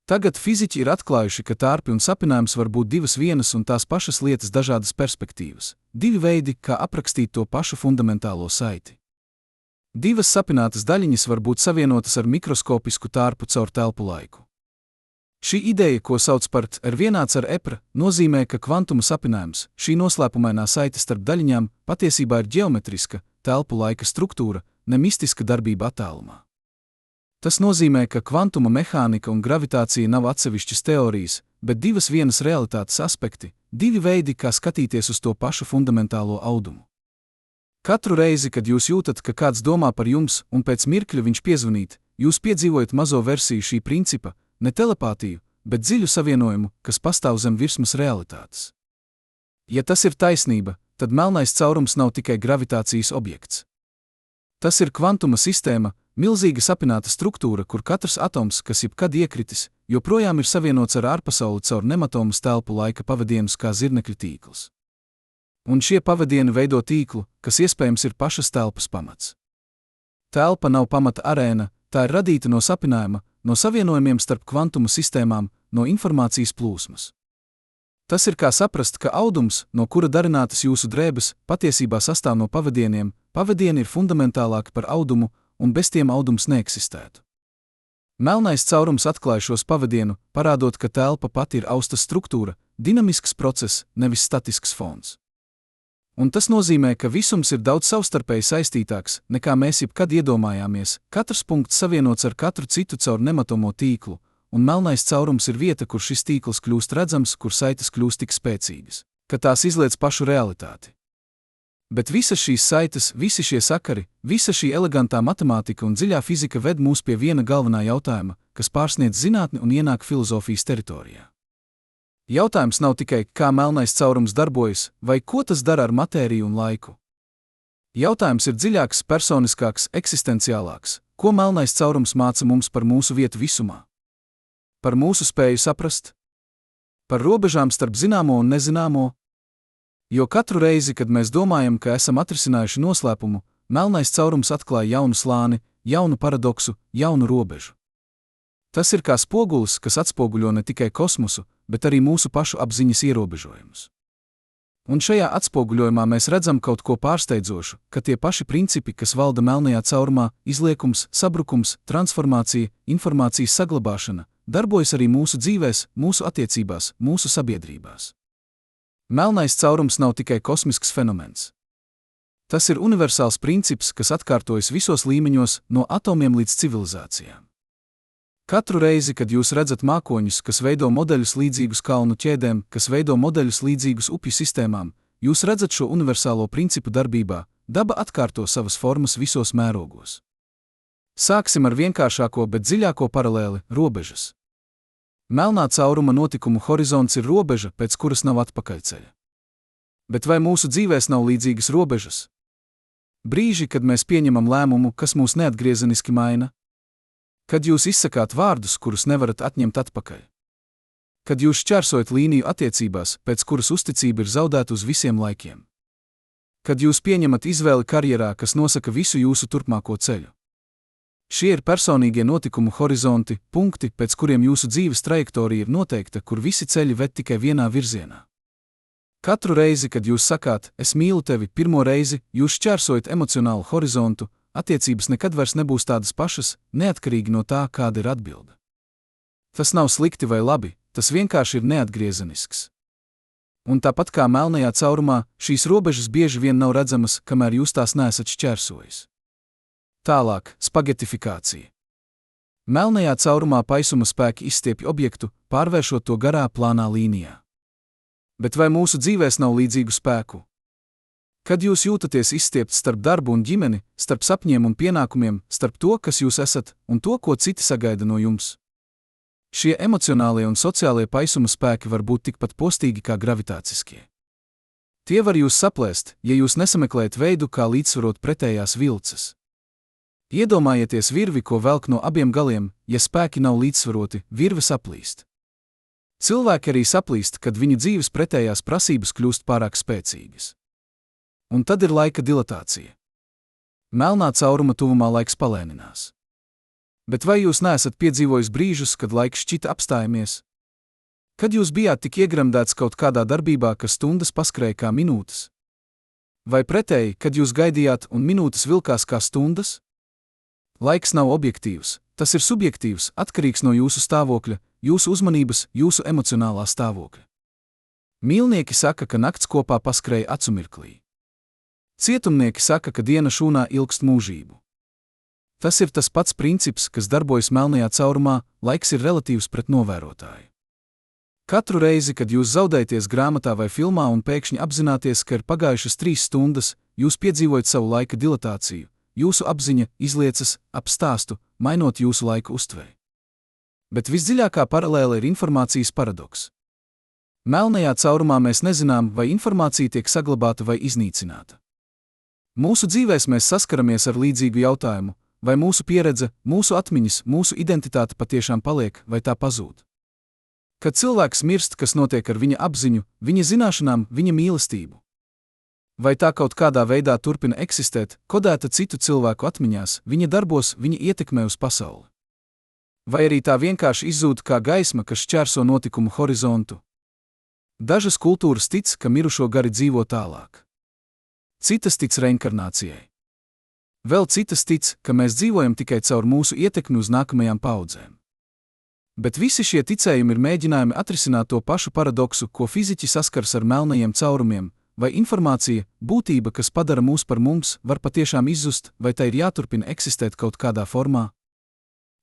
Tagad fiziķi ir atklājuši, ka tārpi un sapinājums var būt divas vienas un tās pašas lietas dažādas perspektīvas, divi veidi, kā aprakstīt to pašu fundamentālo saiti. Divas sapinātas daļiņas var būt savienotas ar mikroskopisku tārpu caur telpu laiku. Šī ideja, ko sauc par R vienāds ar EPR, nozīmē, ka kvantuma sapinājums, šī noslēpumainā saite starp daļiņām, patiesībā ir ģeometriska, telpu laika struktūra, ne mistiska darbība attālumā. Tas nozīmē, ka kvantuma mehānika un gravitācija nav atsevišķas teorijas, bet divas vienas realitātes aspekti, divi veidi, kā skatīties uz to pašu fundamentālo audumu. Katru reizi, kad jūs jūtat, ka kāds domā par jums un pēc mirkļa viņš piezvanīt, jūs piedzīvojat mazo versiju šī principa, ne telepātiju, bet dziļu savienojumu, kas pastāv zem virsmas realitātes. Ja tas ir taisnība, tad melnais caurums nav tikai gravitācijas objekts. Tas ir kvantuma sistēma, milzīga sapināta struktūra, kur katrs atoms, kas jebkad iekritis, joprojām ir savienots ar ārpasauli caur nematomas telpu laika pavadienus kā zirnekļu tīkls. Un šie pavadieni veido tīklu, kas iespējams ir pašas telpas pamats. Telpa nav pamata arēna, tā ir radīta no sapinājuma, no savienojumiem starp kvantuma sistēmām, no informācijas plūsmas. Tas ir kā saprast, ka audums, no kura darinātas jūsu drēbes, patiesībā sastāv no pavadieniem, pavadieni ir fundamentālāki par audumu, un bez tiem audums neeksistētu. Melnais caurums atklāja šos pavadienu, parādot, ka telpa pati ir austa struktūra, dinamisks process, nevis statisks fons. Un tas nozīmē, ka visums ir daudz savstarpēji saistītāks, nekā mēs jebkad iedomājāmies, katrs punkts savienots ar katru citu caur nematomo tīklu, un melnais caurums ir vieta, kur šis tīkls kļūst redzams, kur saites kļūst tik spēcīgas, ka tās izliec pašu realitāti. Bet visas šīs saites, visi šie sakari, visa šī elegantā matemātika un dziļā fizika ved mūs pie viena galvenā jautājuma, kas pārsniedz zinātni un ienāk filozofijas teritorijā. Jautājums nav tikai, kā melnais caurums darbojas, vai ko tas dara ar matēriju un laiku. Jautājums ir dziļāks, personiskāks, eksistenciālāks, ko melnais caurums māca mums par mūsu vietu visumā. Par mūsu spēju saprast, par robežām starp zināmo un nezināmo. Jo katru reizi, kad mēs domājam, ka esam atrisinājuši noslēpumu, melnais caurums atklāja jaunu slāni, jaunu paradoksu, jaunu robežu. Tas ir kā spogulis, kas atspoguļo ne tikai kosmosu, bet arī mūsu pašu apziņas ierobežojumus. Un šajā atspoguļojumā mēs redzam kaut ko pārsteidzošu, ka tie paši principi, kas valda melnajā caurumā, izliekums, sabrukums, transformācija, informācijas saglabāšana, darbojas arī mūsu dzīvēs, mūsu attiecībās, mūsu sabiedrībās. Melnais caurums nav tikai kosmisks fenomens. Tas ir universāls princips, kas atkārtojas visos līmeņos, no atomiem līdz civilizācijām. Katru reizi, kad jūs redzat mākoņus, kas veido modeļus līdzīgus kalnu ķēdēm, kas veido modeļus līdzīgus upju sistēmām, jūs redzat šo universālo principu darbībā, daba atkārto savas formas visos mērogos. Sāksim ar vienkāršāko, bet dziļāko paralēli – robežas. Melnā cauruma notikumu horizonts ir robeža, pēc kuras nav atpakaļceļa. Bet vai mūsu dzīvēs nav līdzīgas robežas? Brīži, kad mēs pieņemam lēmumu, kas mūs neatgriezeniski maina? Kad jūs izsakāt vārdus, kurus nevarat atņemt atpakaļ? Kad jūs šķērsojat līniju attiecībās, pēc kuras uzticība ir zaudēta uz visiem laikiem? Kad jūs pieņemat izvēli karjerā, kas nosaka visu jūsu turpmāko ceļu? Šie ir personīgie notikumu horizonti, punkti, pēc kuriem jūsu dzīves trajektorija ir noteikta, kur visi ceļi ved tikai vienā virzienā. Katru reizi, kad jūs sakāt, es mīlu tevi, pirmo reizi, jūs šķērsojat emocionālu horizontu, attiecības nekad vairs nebūs tādas pašas, neatkarīgi no tā, kāda ir atbilde. Tas nav slikti vai labi, tas vienkārši ir neatgriezenisks. Un tāpat kā melnajā caurumā, šīs robežas bieži vien nav redzamas, kamēr jūs tās neesat šķērsojis. Tālāk, spagetifikācija. Melnajā caurumā paisuma spēki izstiepj objektu, pārvēršot to garā plānā līnijā. Bet vai mūsu dzīvēs nav līdzīgu spēku? Kad jūs jūtaties izstiepts starp darbu un ģimeni, starp sapņiem un pienākumiem, starp to, kas jūs esat, un to, ko citi sagaida no jums. Šie emocionālie un sociālie paisuma spēki var būt tikpat postīgi kā gravitāciskie. Tie var jūs saplēst, ja jūs nesameklējat veidu, kā līdzsvarot pretējās vilces. Iedomājieties virvi, ko velk no abiem galiem, ja spēki nav līdzsvaroti, virve saplīst. Cilvēki arī saplīst, kad viņu dzīves pretējās prasības kļūst pārāk spēcīgas. Un tad ir laika dilatācija. Melnā cauruma tuvumā laiks palēninās. Bet vai jūs neesat piedzīvojis brīžus, kad laiks šķita apstājamies? Kad jūs bijāt tik iegremdēts kaut kādā darbībā, ka stundas paskrēja kā minūtes? Vai pretēji, kad jūs gaidījāt un minūtes vilkās kā stundas? Laiks nav objektīvs, tas ir subjektīvs, atkarīgs no jūsu stāvokļa, jūsu uzmanības, jūsu emocionālā stāvokļa. Mīlnieki saka, ka nakts kopā paskrēja acu mirklī. Cietumnieki saka, ka diena šūnā ilgst mūžību. Tas ir tas pats princips, kas darbojas melnajā caurumā, laiks ir relatīvs pret novērotāju. Katru reizi, kad jūs zaudējaties grāmatā vai filmā un pēkšņi apzināties, ka ir pagājušas 3 stundas, jūs piedzīvojat savu laika dilatāciju, jūsu apziņa izliecas ap stāstu, mainot jūsu laika uztveri. Bet visdziļākā paralēle ir informācijas paradoks. Melnajā caurumā mēs nezinām, vai informācija tiek saglabāta vai iznīcināta. Mūsu dzīvēs mēs saskaramies ar līdzīgu jautājumu, vai mūsu pieredze, mūsu atmiņas, mūsu identitāte patiešām paliek vai tā pazūd. Kad cilvēks mirst, kas notiek ar viņa apziņu, viņa zināšanām, viņa mīlestību? Vai tā kaut kādā veidā turpina eksistēt, kodēta citu cilvēku atmiņās, viņa darbos, viņa ietekmē uz pasauli? Vai arī tā vienkārši izzūd kā gaisma, kas šķērso notikumu horizontu? Dažas kultūras tic, ka mirušo gari dzīvo tālāk. Citas tic reinkarnācijai. Vēl citas tic, ka mēs dzīvojam tikai caur mūsu ietekmi uz nākamajām paudzēm. Bet visi šie ticējumi ir mēģinājumi atrisināt to pašu paradoksu, ko fiziķi saskars ar melnajiem caurumiem, vai informācija, būtība, kas padara mūs par mums, var patiešām izzust, vai tai ir jāturpina eksistēt kaut kādā formā?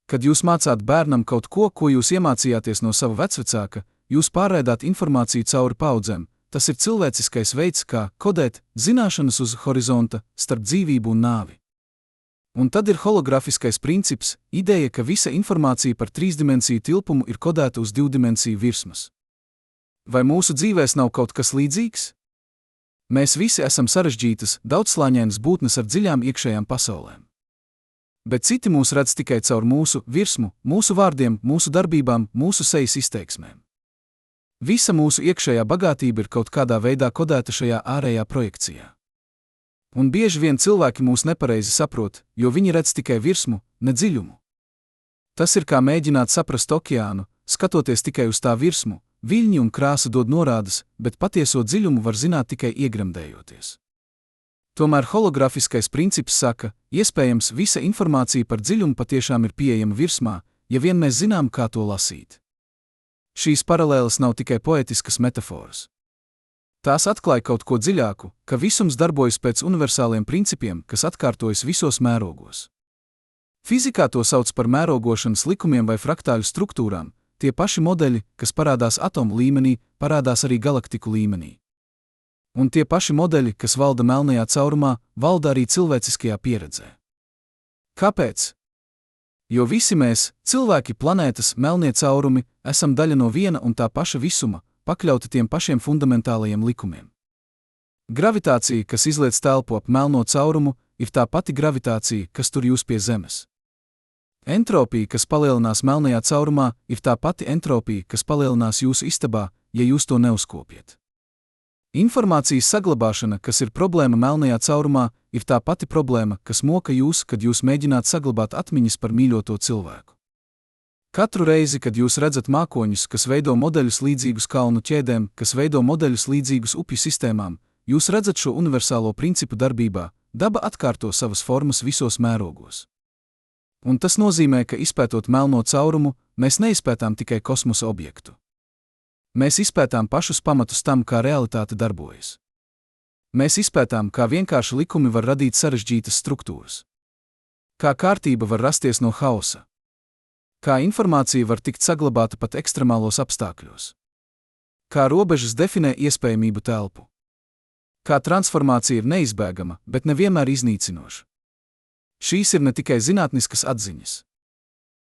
Kad jūs mācāt bērnam kaut ko, ko jūs iemācījāties no sava vecvecāka, jūs pārraidāt informāciju cauri paudzēm. Tas ir cilvēciskais veids, kā kodēt zināšanas uz horizonta starp dzīvību un nāvi. Un tad ir holografiskais princips, ideja, ka visa informācija par 3-dimensiju tilpumu ir kodēta uz 2-dimensiju virsmas. Vai mūsu dzīvēs nav kaut kas līdzīgs? Mēs visi esam sarežģītas, daudzslāņainas būtnes ar dziļām iekšējām pasaulēm. Bet citi mūs redz tikai caur mūsu virsmu, mūsu vārdiem, mūsu darbībām, mūsu sejas izteiksmēm. Visa mūsu iekšējā bagātība ir kaut kādā veidā kodēta šajā ārējā projekcijā. Un bieži vien cilvēki mūs nepareizi saprot, jo viņi redz tikai virsmu, ne dziļumu. Tas ir kā mēģināt saprast okeānu, skatoties tikai uz tā virsmu, viļņi un krāsa dod norādes, bet patieso dziļumu var zināt tikai iegremdējoties. Tomēr holografiskais princips saka, iespējams visa informācija par dziļumu patiešām ir pieejama virsmā, ja vien mēs zinām, kā to lasīt. Šīs paralēles nav tikai poetiskas metaforas. Tās atklāja kaut ko dziļāku, ka visums darbojas pēc universāliem principiem, kas atkārtojas visos mērogos. Fizikā to sauc par mērogošanas likumiem vai fraktāļu struktūrām, tie paši modeļi, kas parādās atomu līmenī, parādās arī galaktiku līmenī. Un tie paši modeļi, kas valda melnajā caurumā, valda arī cilvēciskajā pieredzē. Kāpēc? Jo visi mēs, cilvēki, planētas, melnie caurumi, esam daļa no viena un tā paša visuma, pakļauti tiem pašiem fundamentālajiem likumiem. Gravitācija, kas izliec telpu ap melno caurumu, ir tā pati gravitācija, kas tur jūs pie Zemes. Entropija, kas palielinās melnajā caurumā, ir tā pati entropija, kas palielinās jūsu istabā, ja jūs to neuzkopjat. Informācijas saglabāšana, kas ir problēma melnajā caurumā, ir tā pati problēma, kas moka jūs, kad jūs mēģināt saglabāt atmiņas par mīļoto cilvēku. Katru reizi, kad jūs redzat mākoņus, kas veido modeļus līdzīgus kalnu ķēdēm, kas veido modeļus līdzīgus upju sistēmām, jūs redzat šo universālo principu darbībā, daba atkārto savas formas visos mērogos. Un tas nozīmē, ka izpētot melno caurumu, mēs neizpētām tikai kosmosa objektu. Mēs izpētām pašus pamatus tam, kā realitāte darbojas. Mēs izpētām, kā vienkārši likumi var radīt sarežģītas struktūras. Kā kārtība var rasties no hausa. Kā informācija var tikt saglabāta pat ekstremālos apstākļos. Kā robežas definē iespējamību telpu. Kā transformācija ir neizbēgama, bet nevienmēr iznīcinoša. Šīs ir ne tikai zinātniskas atziņas.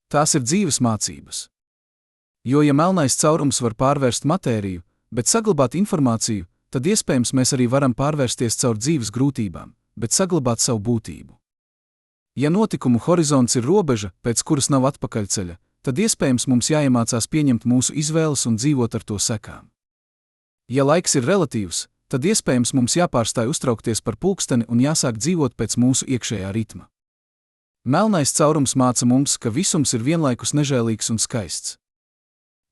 Tās ir dzīves mācības. Jo ja melnais caurums var pārvērst matēriju, bet saglabāt informāciju, tad iespējams mēs arī varam pārvērsties caur dzīves grūtībām, bet saglabāt savu būtību. Ja notikumu horizonts ir robeža, pēc kuras nav atpakaļceļa, tad iespējams mums jāiemācās pieņemt mūsu izvēles un dzīvot ar to sekām. Ja laiks ir relatīvs, tad iespējams mums jāpārstāj uztraukties par pulksteni un jāsāk dzīvot pēc mūsu iekšējā ritma. Melnais caurums māca mums, ka visums ir vienlaikus nežēlīgs un skaists.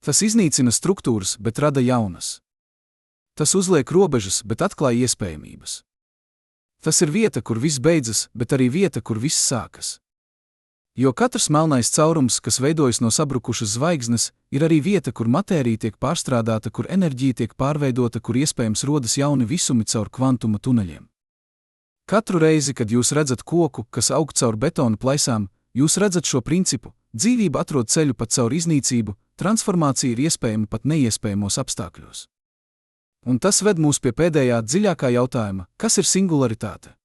Tas iznīcina struktūras, bet rada jaunas. Tas uzliek robežas, bet atklāj iespējamības. Tas ir vieta, kur viss beidzas, bet arī vieta, kur viss sākas. Jo katrs melnais caurums, kas veidojas no sabrukušas zvaigznes, ir arī vieta, kur matērija tiek pārstrādāta, kur enerģija tiek pārveidota, kur iespējams rodas jauni visumi caur kvantuma tuneļiem. Katru reizi, kad jūs redzat koku, kas aug caur betona plaisām, jūs redzat šo principu: dzīvība atrod ceļu pat caur iznīcību, transformācija ir iespējama pat neiespējamos apstākļos. Un tas ved mūs pie pēdējā dziļākā jautājuma: kas ir singularitāte?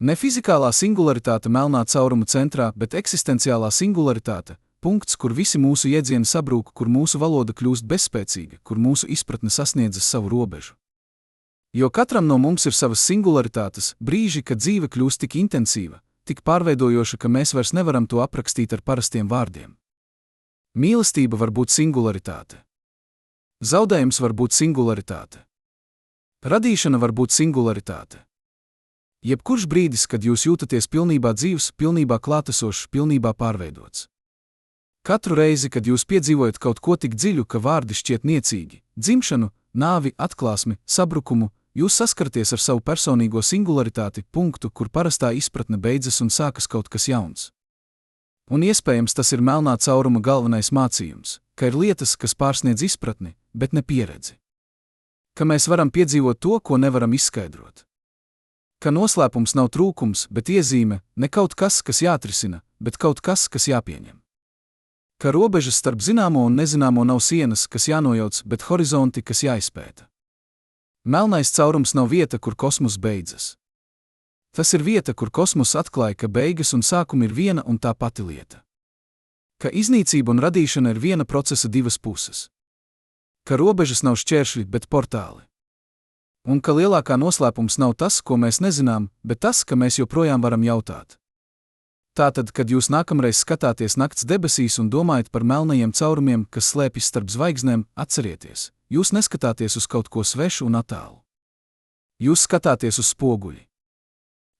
Ne fizikālā singularitāte melnā cauruma centrā, bet eksistenciālā singularitāte, punkts, kur visi mūsu jēdzieni sabrūk, kur mūsu valoda kļūst bezspēcīga, kur mūsu izpratne sasniedzas savu robežu. Jo katram no mums ir savas singularitātes, brīži, kad dzīve kļūst tik intensīva, tik pārveidojoša, ka mēs vairs nevaram to aprakstīt ar parastiem vārdiem. Mīlestība var būt singularitāte. Zaudējums var būt singularitāte. Radīšana var būt singularitāte. Jebkurš brīdis, kad jūs jūtaties pilnībā dzīvs, pilnībā klātesošs, pilnībā pārveidots. Katru reizi, kad jūs piedzīvojat kaut ko tik dziļu, ka vārdi šķiet niecīgi, dzimšanu, nāvi, atklāsmi, sabrukumu, jūs saskaraties ar savu personīgo singularitāti, punktu, kur parastā izpratne beidzas un sākas kaut kas jauns. Un iespējams tas ir melnā cauruma galvenais mācījums, ka ir lietas, kas pārsniedz izpratni, bet ne pieredzi. Ka mēs varam piedzīvot to, ko nevaram izskaidrot. Ka noslēpums nav trūkums, bet iezīme, ne kaut kas, kas jāatrisina, bet kaut kas, kas jāpieņem. Ka robežas starp zināmo un nezināmo nav sienas, kas jānojauc, bet horizonti, kas jāizpēta. Melnais caurums nav vieta, kur kosmos beidzas. Tas ir vieta, kur kosmos atklāja, ka beigas un sākumi ir viena un tā pati lieta. Ka iznīcība un radīšana ir viena procesa divas puses. Ka robežas nav šķēršļi, bet portāli. Un ka lielākā noslēpums nav tas, ko mēs nezinām, bet tas, ka mēs joprojām varam jautāt. Tātad, kad jūs nākamreiz skatāties nakts debesīs un domājat par melnajiem caurumiem, kas slēpjas starp zvaigznēm, atcerieties, jūs neskatāties uz kaut ko svešu un attālu. Jūs skatāties uz spoguļi.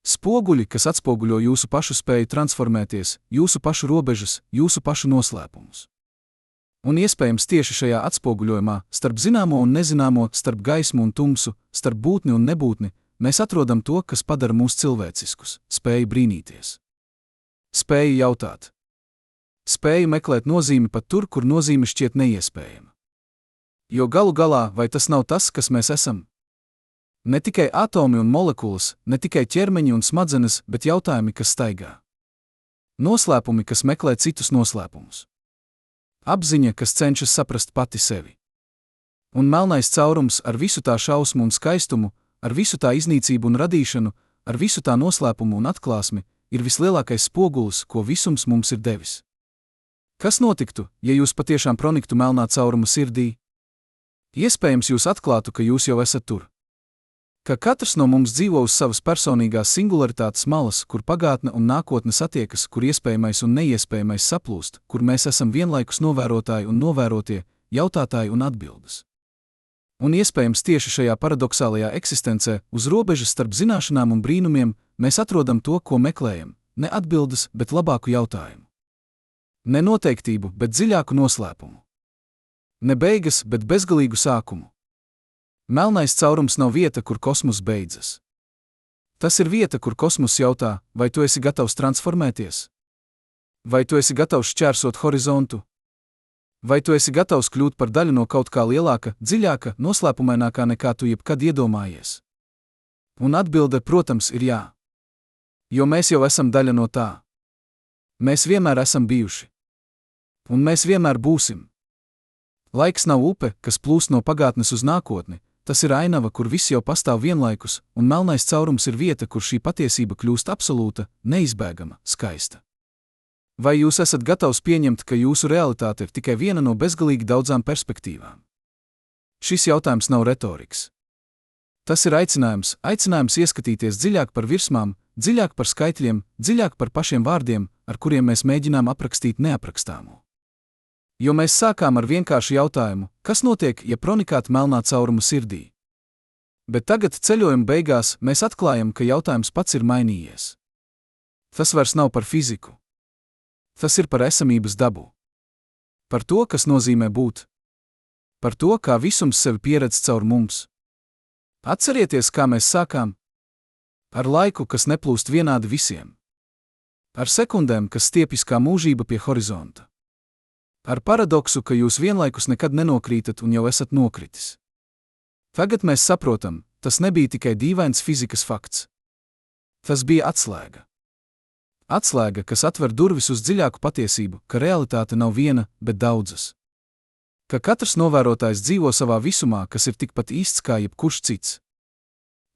Spoguļi, kas atspoguļo jūsu pašu spēju transformēties, jūsu pašu robežas, jūsu pašu noslēpumus. Un iespējams tieši šajā atspoguļojumā, starp zināmo un nezināmo, starp gaismu un tumsu, starp būtni un nebūtni, mēs atrodam to, kas padara mūs cilvēciskus, spēju brīnīties. Spēju jautāt. Spēju meklēt nozīmi pat tur, kur nozīme šķiet neiespējama. Jo galu galā, vai tas nav tas, kas mēs esam? Ne tikai atomi un molekulas, ne tikai ķermeņi un smadzenes, bet jautājumi, kas staigā. Noslēpumi, kas meklē citus noslēpumus. Apziņa, kas cenšas saprast pati sevi. Un melnais caurums ar visu tā šausmu un skaistumu, ar visu tā iznīcību un radīšanu, ar visu tā noslēpumu un atklāsmi, ir vislielākais spogulis, ko visums mums ir devis. Kas notiktu, ja jūs patiešām proniktu melnā cauruma sirdī? Iespējams jūs atklātu, ka jūs jau esat tur. Ka katrs no mums dzīvo uz savas personīgās singularitātes malas, kur pagātne un nākotne satiekas, kur iespējamais un neiespējamais saplūst, kur mēs esam vienlaikus novērotāji un novērotie, jautātāji un atbildes. Un iespējams tieši šajā paradoxālajā eksistencē, uz robežas starp zināšanām un brīnumiem, mēs atrodam to, ko meklējam, ne atbildes, bet labāku jautājumu. Ne noteiktību, bet dziļāku noslēpumu. Ne beigas, bet bezgalīgu sākumu. Melnais caurums nav vieta, kur kosmos beidzas. Tas ir vieta, kur kosmos jautā, vai tu esi gatavs transformēties? Vai tu esi gatavs šķērsot horizontu? Vai tu esi gatavs kļūt par daļu no kaut kā lielāka, dziļāka, noslēpumainākā nekā tu jebkad iedomājies? Un atbilde, protams, ir jā. Jo mēs jau esam daļa no tā. Mēs vienmēr esam bijuši. Un mēs vienmēr būsim. Laiks nav upe, kas plūst no pagātnes uz nākotni, tas ir ainava, kur viss jau pastāv vienlaikus, un melnais caurums ir vieta, kur šī patiesība kļūst absolūta, neizbēgama, skaista. Vai jūs esat gatavs pieņemt, ka jūsu realitāte ir tikai viena no bezgalīgi daudzām perspektīvām? Šis jautājums nav retoriks. Tas ir aicinājums ieskatīties dziļāk par virsmām, dziļāk par skaitļiem, dziļāk par pašiem vārdiem, ar kuriem mēs mēģinām aprakstīt neaprakstāmo. Jo mēs sākām ar vienkāršu jautājumu, kas notiek, ja pronikāt melnā cauruma sirdī? Bet tagad ceļojuma beigās mēs atklājam, ka jautājums pats ir mainījies. Tas vairs nav par fiziku. Tas ir par esamības dabu. Par to, kas nozīmē būt. Par to, kā visums sevi pieredz caur mums. Atcerieties, kā mēs sākām? Ar laiku, kas neplūst vienādi visiem. Ar sekundēm, kas stiepjas kā mūžība pie horizonta. Ar paradoksu, ka jūs vienlaikus nekad nenokrītat un jau esat nokritis. Tagad mēs saprotam, tas nebija tikai dīvains fizikas fakts. Tas bija atslēga. Atslēga, kas atver durvis uz dziļāku patiesību, ka realitāte nav viena, bet daudzas. Ka katrs novērotājs dzīvo savā visumā, kas ir tikpat īsts kā jebkurš cits.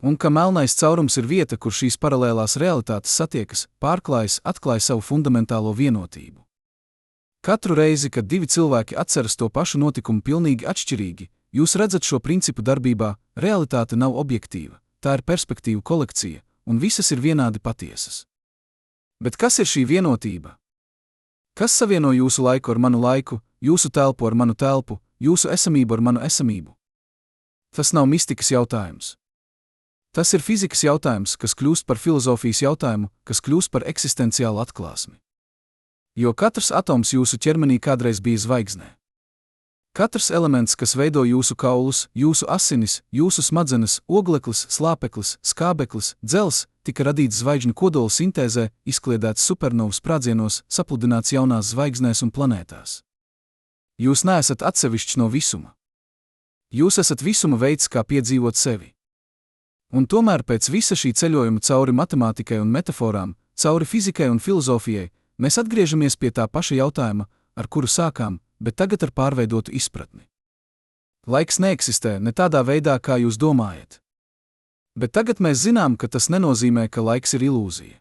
Un ka melnais caurums ir vieta, kur šīs paralēlās realitātes satiekas, pārklājas, atklāj savu fundamentālo vienotību. Katru reizi, kad divi cilvēki atceras to pašu notikumu pilnīgi atšķirīgi, jūs redzat šo principu darbībā, realitāte nav objektīva, tā ir perspektīvu kolekcija, un visas ir vienādi patiesas. Bet kas ir šī vienotība? Kas savieno jūsu laiku ar manu laiku, jūsu telpu ar manu telpu, jūsu esamību ar manu esamību? Tas nav mistikas jautājums. Tas ir fizikas jautājums, kas kļūst par filozofijas jautājumu, kas kļūst par eksistenciālu atklāsmi. Jo katrs atoms jūsu ķermenī kādreiz bija zvaigznē. Katrs elements, kas veido jūsu kaulus, jūsu asinis, jūsu smadzenes, ogleklis, slāpeklis, skābeklis, dzels, tika radīts zvaigžņu kodola sintēzē, izkliedēts supernovu sprādzienos, sapludināts jaunās zvaigznēs un planētās. Jūs neesat atsevišķs no visuma. Jūs esat visuma veids, kā piedzīvot sevi. Un tomēr pēc visa šī ceļojuma cauri matemātikai un metaforām, cauri fizikai un filozofijai, mēs atgriežamies pie tā paša jautājuma, ar kuru sākām, bet tagad ar pārveidotu izpratni. Laiks neeksistē ne tādā veidā, kā jūs domājat. Bet tagad mēs zinām, ka tas nenozīmē, ka laiks ir ilūzija.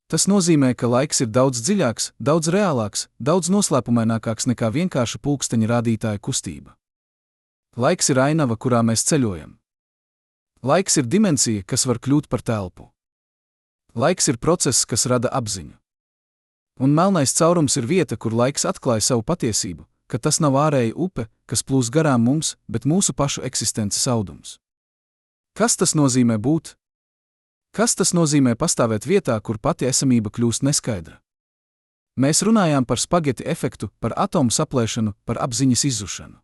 Tas nozīmē, ka laiks ir daudz dziļāks, daudz reālāks, daudz noslēpumainākāks nekā vienkārša pulksteņa rādītāja kustība. Laiks ir ainava, kurā mēs ceļojam. Laiks ir dimensija, kas var kļūt par telpu. Laiks ir process, kas rada apziņu. Un melnais caurums ir vieta, kur laiks atklāja savu patiesību, ka tas nav ārēja upe, kas plūs garām mums, bet mūsu pašu eksistences audums. Kas tas nozīmē būt? Kas tas nozīmē pastāvēt vietā, kur pati esamība kļūst neskaidra? Mēs runājām par spageti efektu, par atomu saplēšanu, par apziņas izzušanu.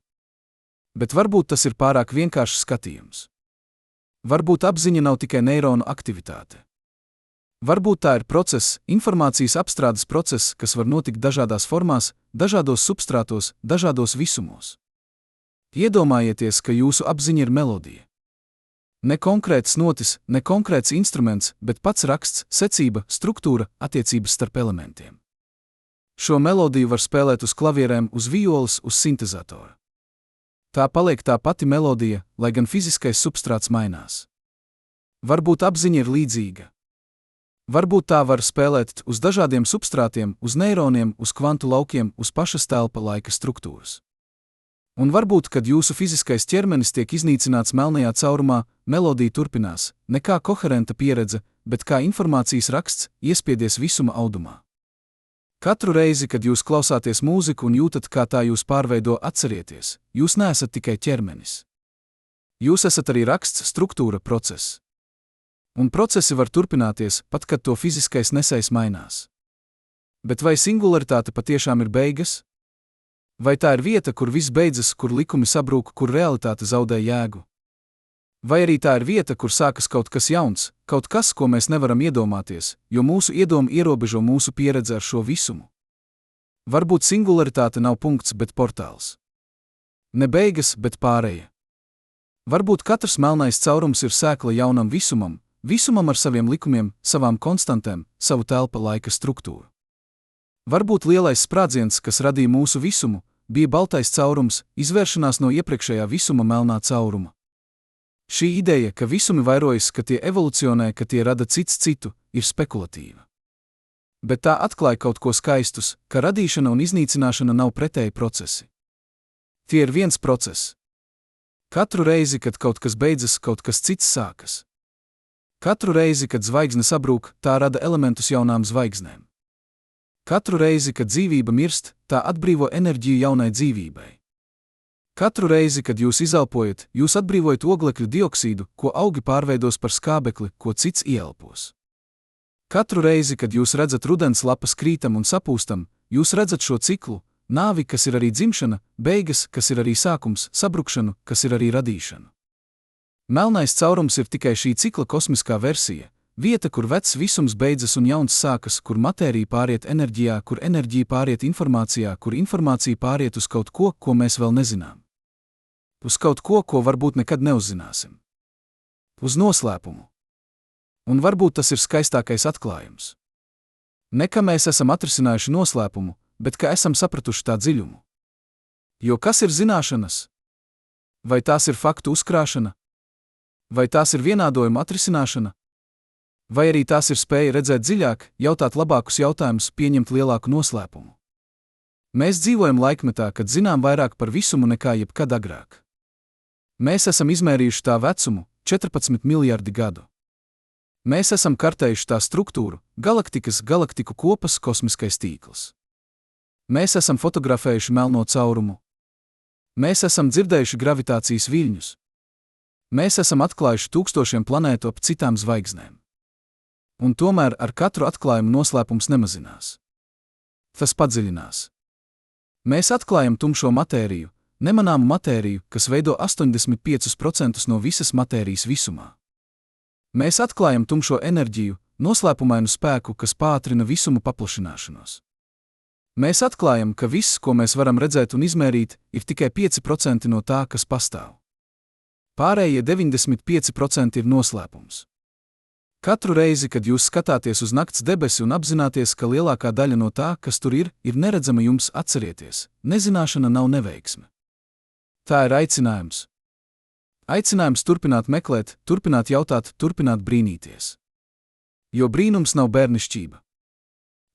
Bet varbūt tas ir pārāk vienkāršs skatījums. Varbūt apziņa nav tikai neironu aktivitāte. Varbūt tā ir process, informācijas apstrādes process, kas var notikt dažādās formās, dažādos substrātos, dažādos visumos. Iedomājieties, ka jūsu apziņa ir melodija. Ne konkrēts notis, ne konkrēts instruments, bet pats raksts, secība, struktūra, attiecības starp elementiem. Šo melodiju var spēlēt uz klavierēm, uz violas, uz sintezatora. Tā paliek tā pati melodija, lai gan fiziskais substrāts mainās. Varbūt apziņa ir līdzīga. Varbūt tā var spēlēt uz dažādiem substrātiem, uz neironiem, uz kvantu laukiem, uz pašas telpa laika struktūras. Un varbūt, kad jūsu fiziskais ķermenis tiek iznīcināts melnajā caurumā, melodija turpinās, ne kā koherenta pieredze, bet kā informācijas raksts, iespiedies visuma audumā. Katru reizi, kad jūs klausāties mūziku un jūtat, kā tā jūs pārveido, atcerieties, jūs neesat tikai ķermenis. Jūs esat arī raksts, struktūra, process. Un procesi var turpināties, pat kad to fiziskais nesējs mainās. Bet vai singularitāte patiešām ir beigas? Vai tā ir vieta, kur viss beidzas, kur likumi sabrūk, kur realitāte zaudē jēgu? Vai arī tā ir vieta, kur sākas kaut kas jauns, kaut kas, ko mēs nevaram iedomāties, jo mūsu iedomi ierobežo mūsu pieredzi ar šo visumu? Varbūt singularitāte nav punkts, bet portāls. Ne beigas, bet pāreja. Varbūt katrs melnais caurums ir sēkla jaunam visumam, visumam ar saviem likumiem, savām konstantēm, savu telpa laika struktūru. Varbūt lielais sprādziens, kas radīja mūsu visumu, bija baltais caurums, izvēršanās no iepriekšējā visuma melnā cauruma. Šī ideja, ka visumi vairojas, ka tie evolucionē, ka tie rada cits citu, ir spekulatīva. Bet tā atklāja kaut ko skaistus, ka radīšana un iznīcināšana nav pretēji procesi. Tie ir viens process. Katru reizi, kad kaut kas beidzas, kaut kas cits sākas. Katru reizi, kad zvaigzne sabrūk, tā rada elementus jaunām zvaigznēm. Katru reizi, kad dzīvība mirst, tā atbrīvo enerģiju jaunai dzīvībai. Katru reizi, kad jūs izelpojat, jūs atbrīvojat oglekļa dioksīdu, ko augi pārveidos par skābekli, ko cits ieelpos. Katru reizi, kad jūs redzat rudens lapas krītam un sapūstam, jūs redzat šo ciklu, nāvi, kas ir arī dzimšana, beigas, kas ir arī sākums, sabrukšanu, kas ir arī radīšana. Melnais caurums ir tikai šī cikla kosmiskā versija, vieta, kur vecs visums beidzas un jauns sākas, kur matērija pāriet enerģijā, kur enerģija pāriet informācijā, kur informācija pāriet uz kaut ko, ko mēs vēl nezinām. Uz kaut ko, ko varbūt nekad neuzzināsim. Uz noslēpumu. Un varbūt tas ir skaistākais atklājums. Ne ka mēs esam atrisinājuši noslēpumu, bet ka esam sapratuši tā dziļumu. Jo kas ir zināšanas? Vai tās ir faktu uzkrāšana? Vai tās ir vienādojuma atrisināšana? Vai arī tās ir spēja redzēt dziļāk, jautāt labākus jautājumus, pieņemt lielāku noslēpumu? Mēs dzīvojam laikmetā, kad zinām vairāk par visumu nekā jebkad agrāk. Mēs esam izmērījuši tā vecumu 14 miljardi gadu. Mēs esam kartējuši tā struktūru, galaktikas, galaktiku kopas, kosmiskais tīkls. Mēs esam fotografējuši melno caurumu. Mēs esam dzirdējuši gravitācijas viļņus. Mēs esam atklājuši tūkstošiem planētu ap citām zvaigznēm. Un tomēr ar katru atklājumu noslēpums nemazinās. Tas padziļinās. Mēs atklājam tumšo matēriju, nemanāmu matēriju, kas veido 85% no visas matērijas visumā. Mēs atklājam tumšo enerģiju, noslēpumainu spēku, kas pātrina visumu paplašināšanos. Mēs atklājam, ka viss, ko mēs varam redzēt un izmērīt, ir tikai 5% no tā, kas pastāv. Pārējie 95% ir noslēpums. Katru reizi, kad jūs skatāties uz nakts debesi un apzināties, ka lielākā daļa no tā, kas tur ir neredzama jums, atcerieties, nezināšana nav neveiksme. Tā ir aicinājums. Aicinājums turpināt meklēt, turpināt jautāt, turpināt brīnīties. Jo brīnums nav bērnišķība.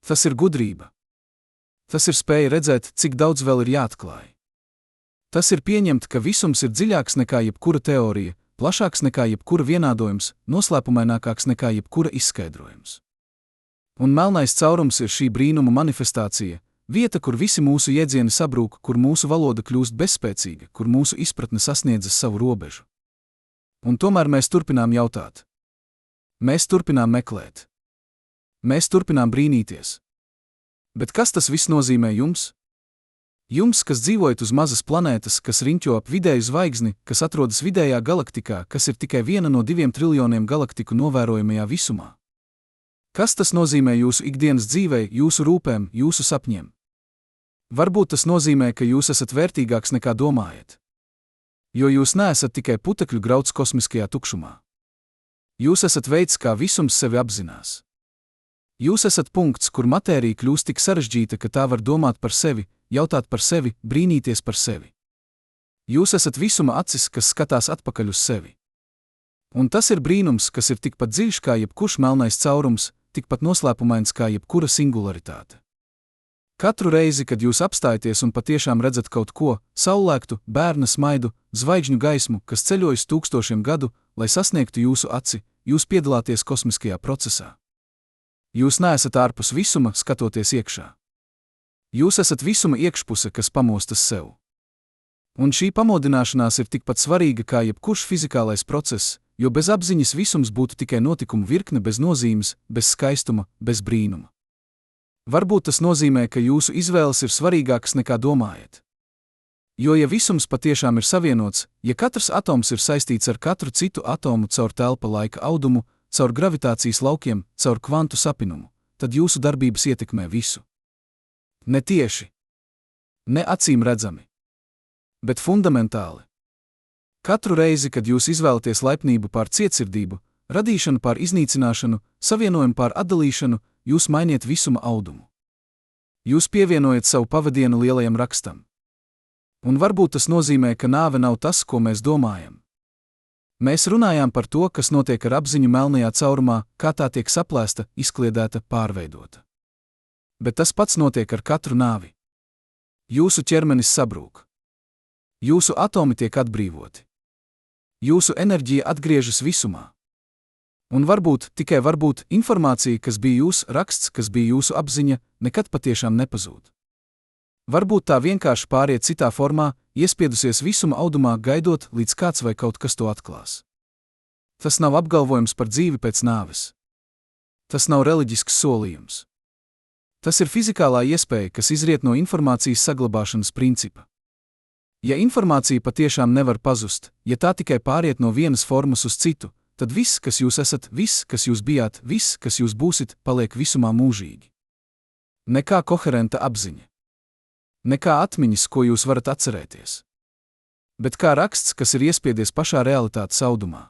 Tas ir gudrība. Tas ir spēja redzēt, cik daudz vēl ir jāatklāj. Tas ir pieņemt, ka visums ir dziļāks nekā jebkura teorija, plašāks nekā jebkura vienādojums, noslēpumainākāks nekā jebkura izskaidrojums. Un melnais caurums ir šī brīnuma manifestācija, vieta, kur visi mūsu jēdzieni sabrūk, kur mūsu valoda kļūst bezspēcīga, kur mūsu izpratne sasniedzas savu robežu. Un tomēr mēs turpinām jautāt. Mēs turpinām meklēt. Mēs turpinām brīnīties. Bet kas tas viss nozīmē jums? Jums, kas dzīvojat uz mazas planētas, kas riņķo ap vidēju zvaigzni, kas atrodas vidējā galaktikā, kas ir tikai viena no 2 triljoniem galaktiku novērojamajā visumā. Kas tas nozīmē jūsu ikdienas dzīvei, jūsu rūpēm, jūsu sapņiem? Varbūt tas nozīmē, ka jūs esat vērtīgāks nekā domājat. Jo jūs neesat tikai putekļu grauds kosmiskajā tukšumā. Jūs esat veids, kā visums sevi apzinās. Jūs esat punkts, kur matērija kļūst tik sarežģīta, ka tā var domāt par sevi, jautāt par sevi, brīnīties par sevi. Jūs esat visuma acis, kas skatās atpakaļ uz sevi. Un tas ir brīnums, kas ir tikpat dziļš kā jebkurš melnais caurums, tikpat noslēpumains kā jebkura singularitāte. Katru reizi, kad jūs apstājaties un patiešām redzat kaut ko, saulēktu, bērna smaidu, zvaigžņu gaismu, kas ceļojas tūkstošiem gadu, lai sasniegtu jūsu aci, jūs piedalāties kosmiskajā procesā. Jūs neesat ārpus visuma, skatoties iekšā. Jūs esat visuma iekšpuse, kas pamostas sev. Un šī pamodināšanās ir tikpat svarīga kā jebkurš fizikālais process, jo bez apziņas visums būtu tikai notikumu virkne bez nozīmes, bez skaistuma, bez brīnuma. Varbūt tas nozīmē, ka jūsu izvēles ir svarīgākas nekā domājat. Jo ja visums patiešām ir savienots, ja katrs atoms ir saistīts ar katru citu atomu caur telpa laika audumu, caur gravitācijas laukiem, caur kvantu sapinumu, tad jūsu darbības ietekmē visu. Ne tieši, ne acīm redzami, bet fundamentāli. Katru reizi, kad jūs izvēlaties laipnību pār cietsirdību, radīšanu pār iznīcināšanu, savienojumu pār atdalīšanu, jūs mainiet visuma audumu. Jūs pievienojat savu pavadienu lielajam rakstam. Un varbūt tas nozīmē, ka nāve nav tas, ko mēs domājam. Mēs runājām par to, kas notiek ar apziņu melnajā caurumā, kā tā tiek saplēsta, izkliedēta, pārveidota. Bet tas pats notiek ar katru nāvi. Jūsu ķermenis sabrūk. Jūsu atomi tiek atbrīvoti. Jūsu enerģija atgriežas visumā. Un varbūt, tikai varbūt, informācija, kas bija jūsu raksts, kas bija jūsu apziņa, nekad patiešām nepazūd. Varbūt tā vienkārši pāriet citā formā, iespiedusies visuma audumā, gaidot, līdz kāds vai kaut kas to atklās. Tas nav apgalvojums par dzīvi pēc nāves. Tas nav reliģisks solījums. Tas ir fizikālā iespēja, kas izriet no informācijas saglabāšanas principa. Ja informācija patiešām nevar pazust, ja tā tikai pāriet no vienas formas uz citu, tad viss, kas jūs esat, viss, kas jūs bijāt, viss, kas jūs būsit, paliek visumā mūžīgi. Nekā koherenta apziņa. Nekā atmiņas, ko jūs varat atcerēties. Bet kā raksts, kas ir iespiedies pašā realitātes audumā.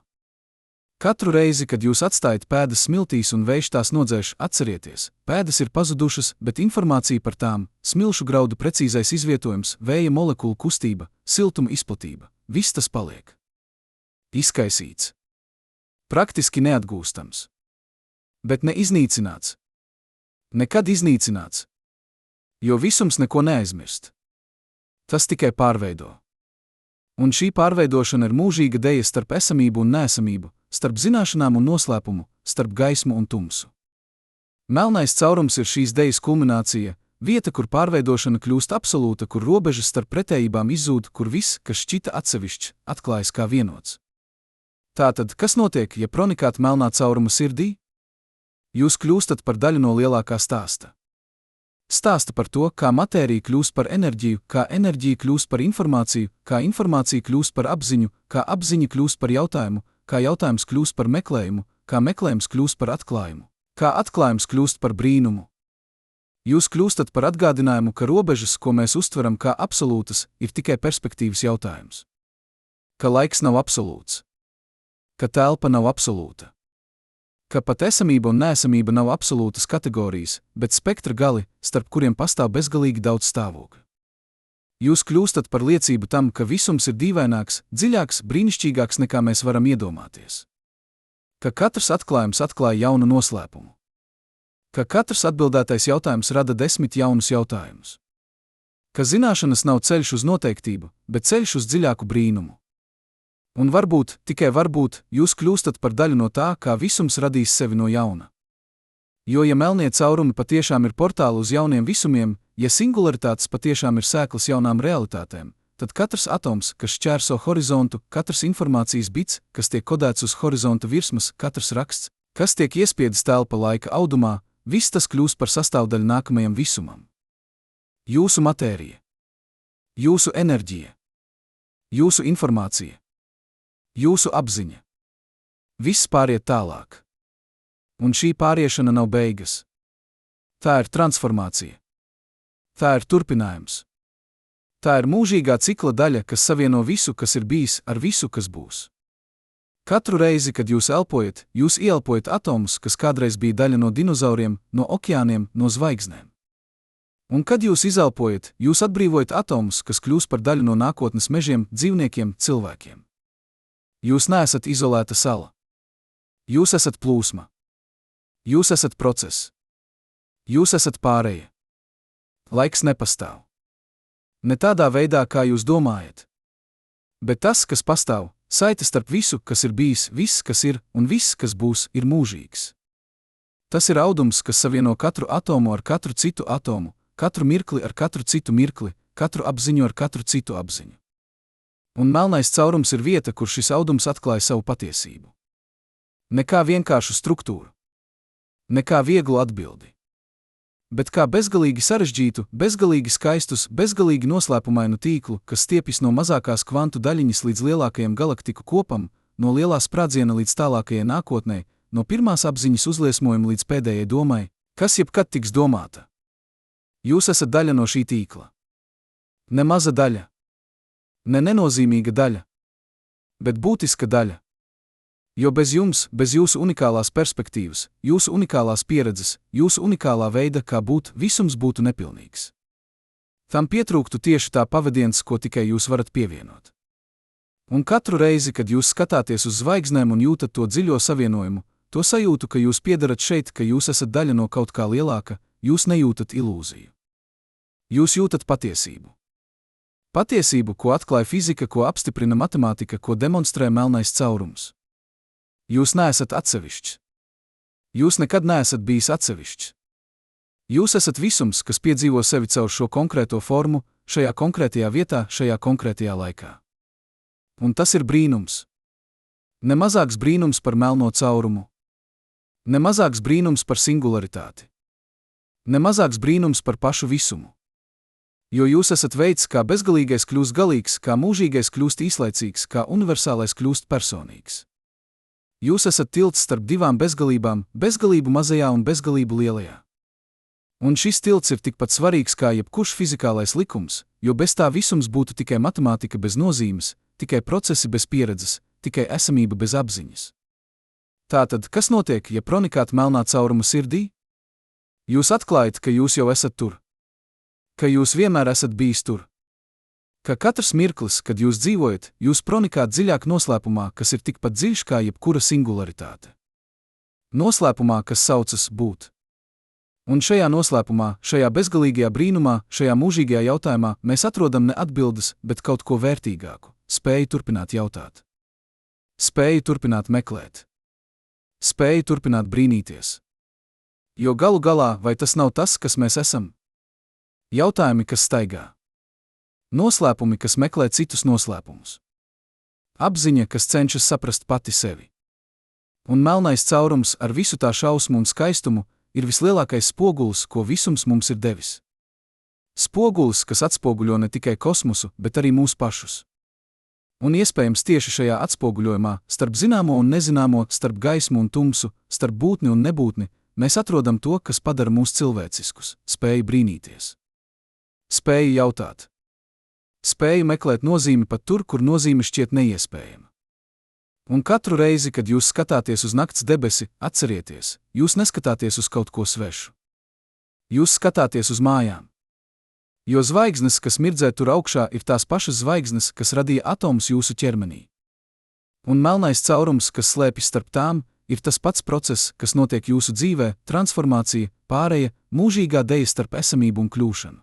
Katru reizi, kad jūs atstājat pēdas smiltīs un vējš tās nodzēš, atcerieties, pēdas ir pazudušas, bet informācija par tām, smilšu graudu precīzais izvietojums, vēja molekulu kustība, siltuma izplatība, viss tas paliek. Izkaisīts. Praktiski neatgūstams. Bet ne iznīcināts. Nekad iznīcināts. Jo visums neko neaizmirst. Tas tikai pārveido. Un šī pārveidošana ir mūžīga deja starp esamību un neesamību, starp zināšanām un noslēpumu, starp gaismu un tumsu. Melnais caurums ir šīs dejas kulminācija, vieta, kur pārveidošana kļūst absolūta, kur robežas starp pretējībām izzūd, kur viss, kas šķita atsevišķs, atklājas kā vienots. Tātad, kas notiek, ja pronikāt melnā cauruma sirdī? Jūs kļūstat par daļu no lielākā stāsta. Stāsta par to, kā matērija kļūst par enerģiju, kā enerģija kļūst par informāciju, kā informācija kļūst par apziņu, kā apziņa kļūst par jautājumu, kā jautājums kļūst par meklējumu, kā meklējums kļūst par atklājumu, kā atklājums kļūst par brīnumu. Jūs kļūstat par atgādinājumu, ka robežas, ko mēs uztveram kā absolūtas, ir tikai perspektīvas jautājums. Ka laiks nav absolūts. Ka telpa nav absolūta. Ka pat esamība un neesamība nav absolūtas kategorijas, bet spektra gali, starp kuriem pastāv bezgalīgi daudz stāvokļu. Jūs kļūstat par liecību tam, ka visums ir dīvaināks, dziļāks, brīnišķīgāks nekā mēs varam iedomāties. Ka katrs atklājums atklāja jaunu noslēpumu. Ka katrs atbildētais jautājums rada 10 jaunus jautājumus. Ka zināšanas nav ceļš uz noteiktību, bet ceļš uz dziļāku brīnumu. Un varbūt, tikai varbūt, jūs kļūstat par daļu no tā, kā visums radīs sevi no jauna. Jo ja melnie caurumi patiešām ir portāli uz jauniem visumiem, ja singularitātes patiešām ir sēklas jaunām realitātēm, tad katrs atoms, kas šķērso horizontu, katrs informācijas bits, kas tiek kodēts uz horizonta virsmas, katrs raksts, kas tiek iespiedis telpa laika audumā, viss tas kļūst par sastāvdaļu nākamajam visumam. Jūsu matērija. Jūsu enerģija. Jūsu informācija. Jūsu apziņa. Viss pāriet tālāk. Un šī pāriešana nav beigas. Tā ir transformācija. Tā ir turpinājums. Tā ir mūžīgā cikla daļa, kas savieno visu, kas ir bijis, ar visu, kas būs. Katru reizi, kad jūs elpojat, jūs ieelpojat atomus, kas kādreiz bija daļa no dinozauriem, no okeāniem, no zvaigznēm. Un kad jūs izelpojat, jūs atbrīvojat atomus, kas kļūs par daļu no nākotnes mežiem, dzīvniekiem, cilvēkiem. Jūs neesat izolēta sala. Jūs esat plūsma. Jūs esat process. Jūs esat pārēja. Laiks nepastāv. Ne tādā veidā, kā jūs domājat. Bet tas, kas pastāv, saite starp visu, kas ir bijis, viss, kas ir, un viss, kas būs, ir mūžīgs. Tas ir audums, kas savieno katru atomu ar katru citu atomu, katru mirkli ar katru citu mirkli, katru apziņu ar katru citu apziņu. Un melnais caurums ir vieta, kur šis audums atklāja savu patiesību. Nekā vienkāršu struktūru. Nekā vieglu atbildi. Bet kā bezgalīgi sarežģītu, bezgalīgi skaistus, bezgalīgi noslēpumainu tīklu, kas stiepjas no mazākās kvantu daļiņas līdz lielākajam galaktiku kopam, no lielā sprādziena līdz tālākajai nākotnei, no pirmās apziņas uzliesmojuma līdz pēdējai domai, kas jebkad tiks domāta. Jūs esat daļa no šī tīkla. Ne maza daļa. Ne nenozīmīga daļa, bet būtiska daļa. Jo bez jums, bez jūsu unikālās perspektīvas, jūsu unikālās pieredzes, jūsu unikālā veida, kā būt, visums būtu nepilnīgs. Tam pietrūktu tieši tā pavadiens, ko tikai jūs varat pievienot. Un katru reizi, kad jūs skatāties uz zvaigznēm un jūtat to dziļo savienojumu, to sajūtu, ka jūs piederat šeit, ka jūs esat daļa no kaut kā lielāka, jūs nejūtat ilūziju. Jūs jūtat patiesību. Patiesību, ko atklāja fizika, ko apstiprina matemātika, ko demonstrē melnais caurums. Jūs neesat atsevišķs. Jūs nekad neesat bijis atsevišķs. Jūs esat visums, kas piedzīvo sevi caur šo konkrēto formu, šajā konkrētajā vietā, šajā konkrētajā laikā. Un tas ir brīnums. Ne mazāks brīnums par melno caurumu. Ne mazāks brīnums par singularitāti. Ne mazāks brīnums par pašu visumu. Jo jūs esat veids, kā bezgalīgais kļūst galīgs, kā mūžīgais kļūst īslaicīgs, kā universālais kļūst personīgs. Jūs esat tilts starp divām bezgalībām, bezgalību mazajā un bezgalību lielajā. Un šis tilts ir tikpat svarīgs kā jebkurš fizikālais likums, jo bez tā visums būtu tikai matemātika bez nozīmes, tikai procesi bez pieredzes, tikai esamība bez apziņas. Tātad, kas notiek, ja pronikāt melnā cauruma sirdī? Jūs atklājat, ka jūs jau esat tur. Ka jūs vienmēr esat bijis tur. Ka katrs mirklis, kad jūs dzīvojat, jūs pronikāt dziļāk noslēpumā, kas ir tikpat dziļš kā jebkura singularitāte. Noslēpumā, kas saucas būt. Un šajā noslēpumā, šajā bezgalīgajā brīnumā, šajā mūžīgajā jautājumā mēs atrodam ne atbildes, bet kaut ko vērtīgāku, spēju turpināt jautāt. Spēju turpināt meklēt. Spēju turpināt brīnīties. Jo galu galā, vai tas nav tas, kas mēs esam? Jautājumi, kas staigā. Noslēpumi, kas meklē citus noslēpumus. Apziņa, kas cenšas saprast pati sevi. Un melnais caurums ar visu tā šausmu un skaistumu ir vislielākais spogulis, ko visums mums ir devis. Spogulis, kas atspoguļo ne tikai kosmosu, bet arī mūs pašus. Un iespējams tieši šajā atspoguļojumā, starp zināmo un nezināmo, starp gaismu un tumsu, starp būtni un nebūtni, mēs atrodam to, kas padara mūs cilvēciskus, spēju brīnīties. Spēju jautāt. Spēju meklēt nozīmi pat tur, kur nozīme šķiet neiespējama. Un katru reizi, kad jūs skatāties uz nakts debesi, atcerieties, jūs neskatāties uz kaut ko svešu. Jūs skatāties uz mājām. Jo zvaigznes, kas mirdzē tur augšā, ir tās pašas zvaigznes, kas radīja atomus jūsu ķermenī. Un melnais caurums, kas slēpjas starp tām, ir tas pats process, kas notiek jūsu dzīvē, transformācija, pāreja, mūžīgā deja starp esamību un kļūšanu.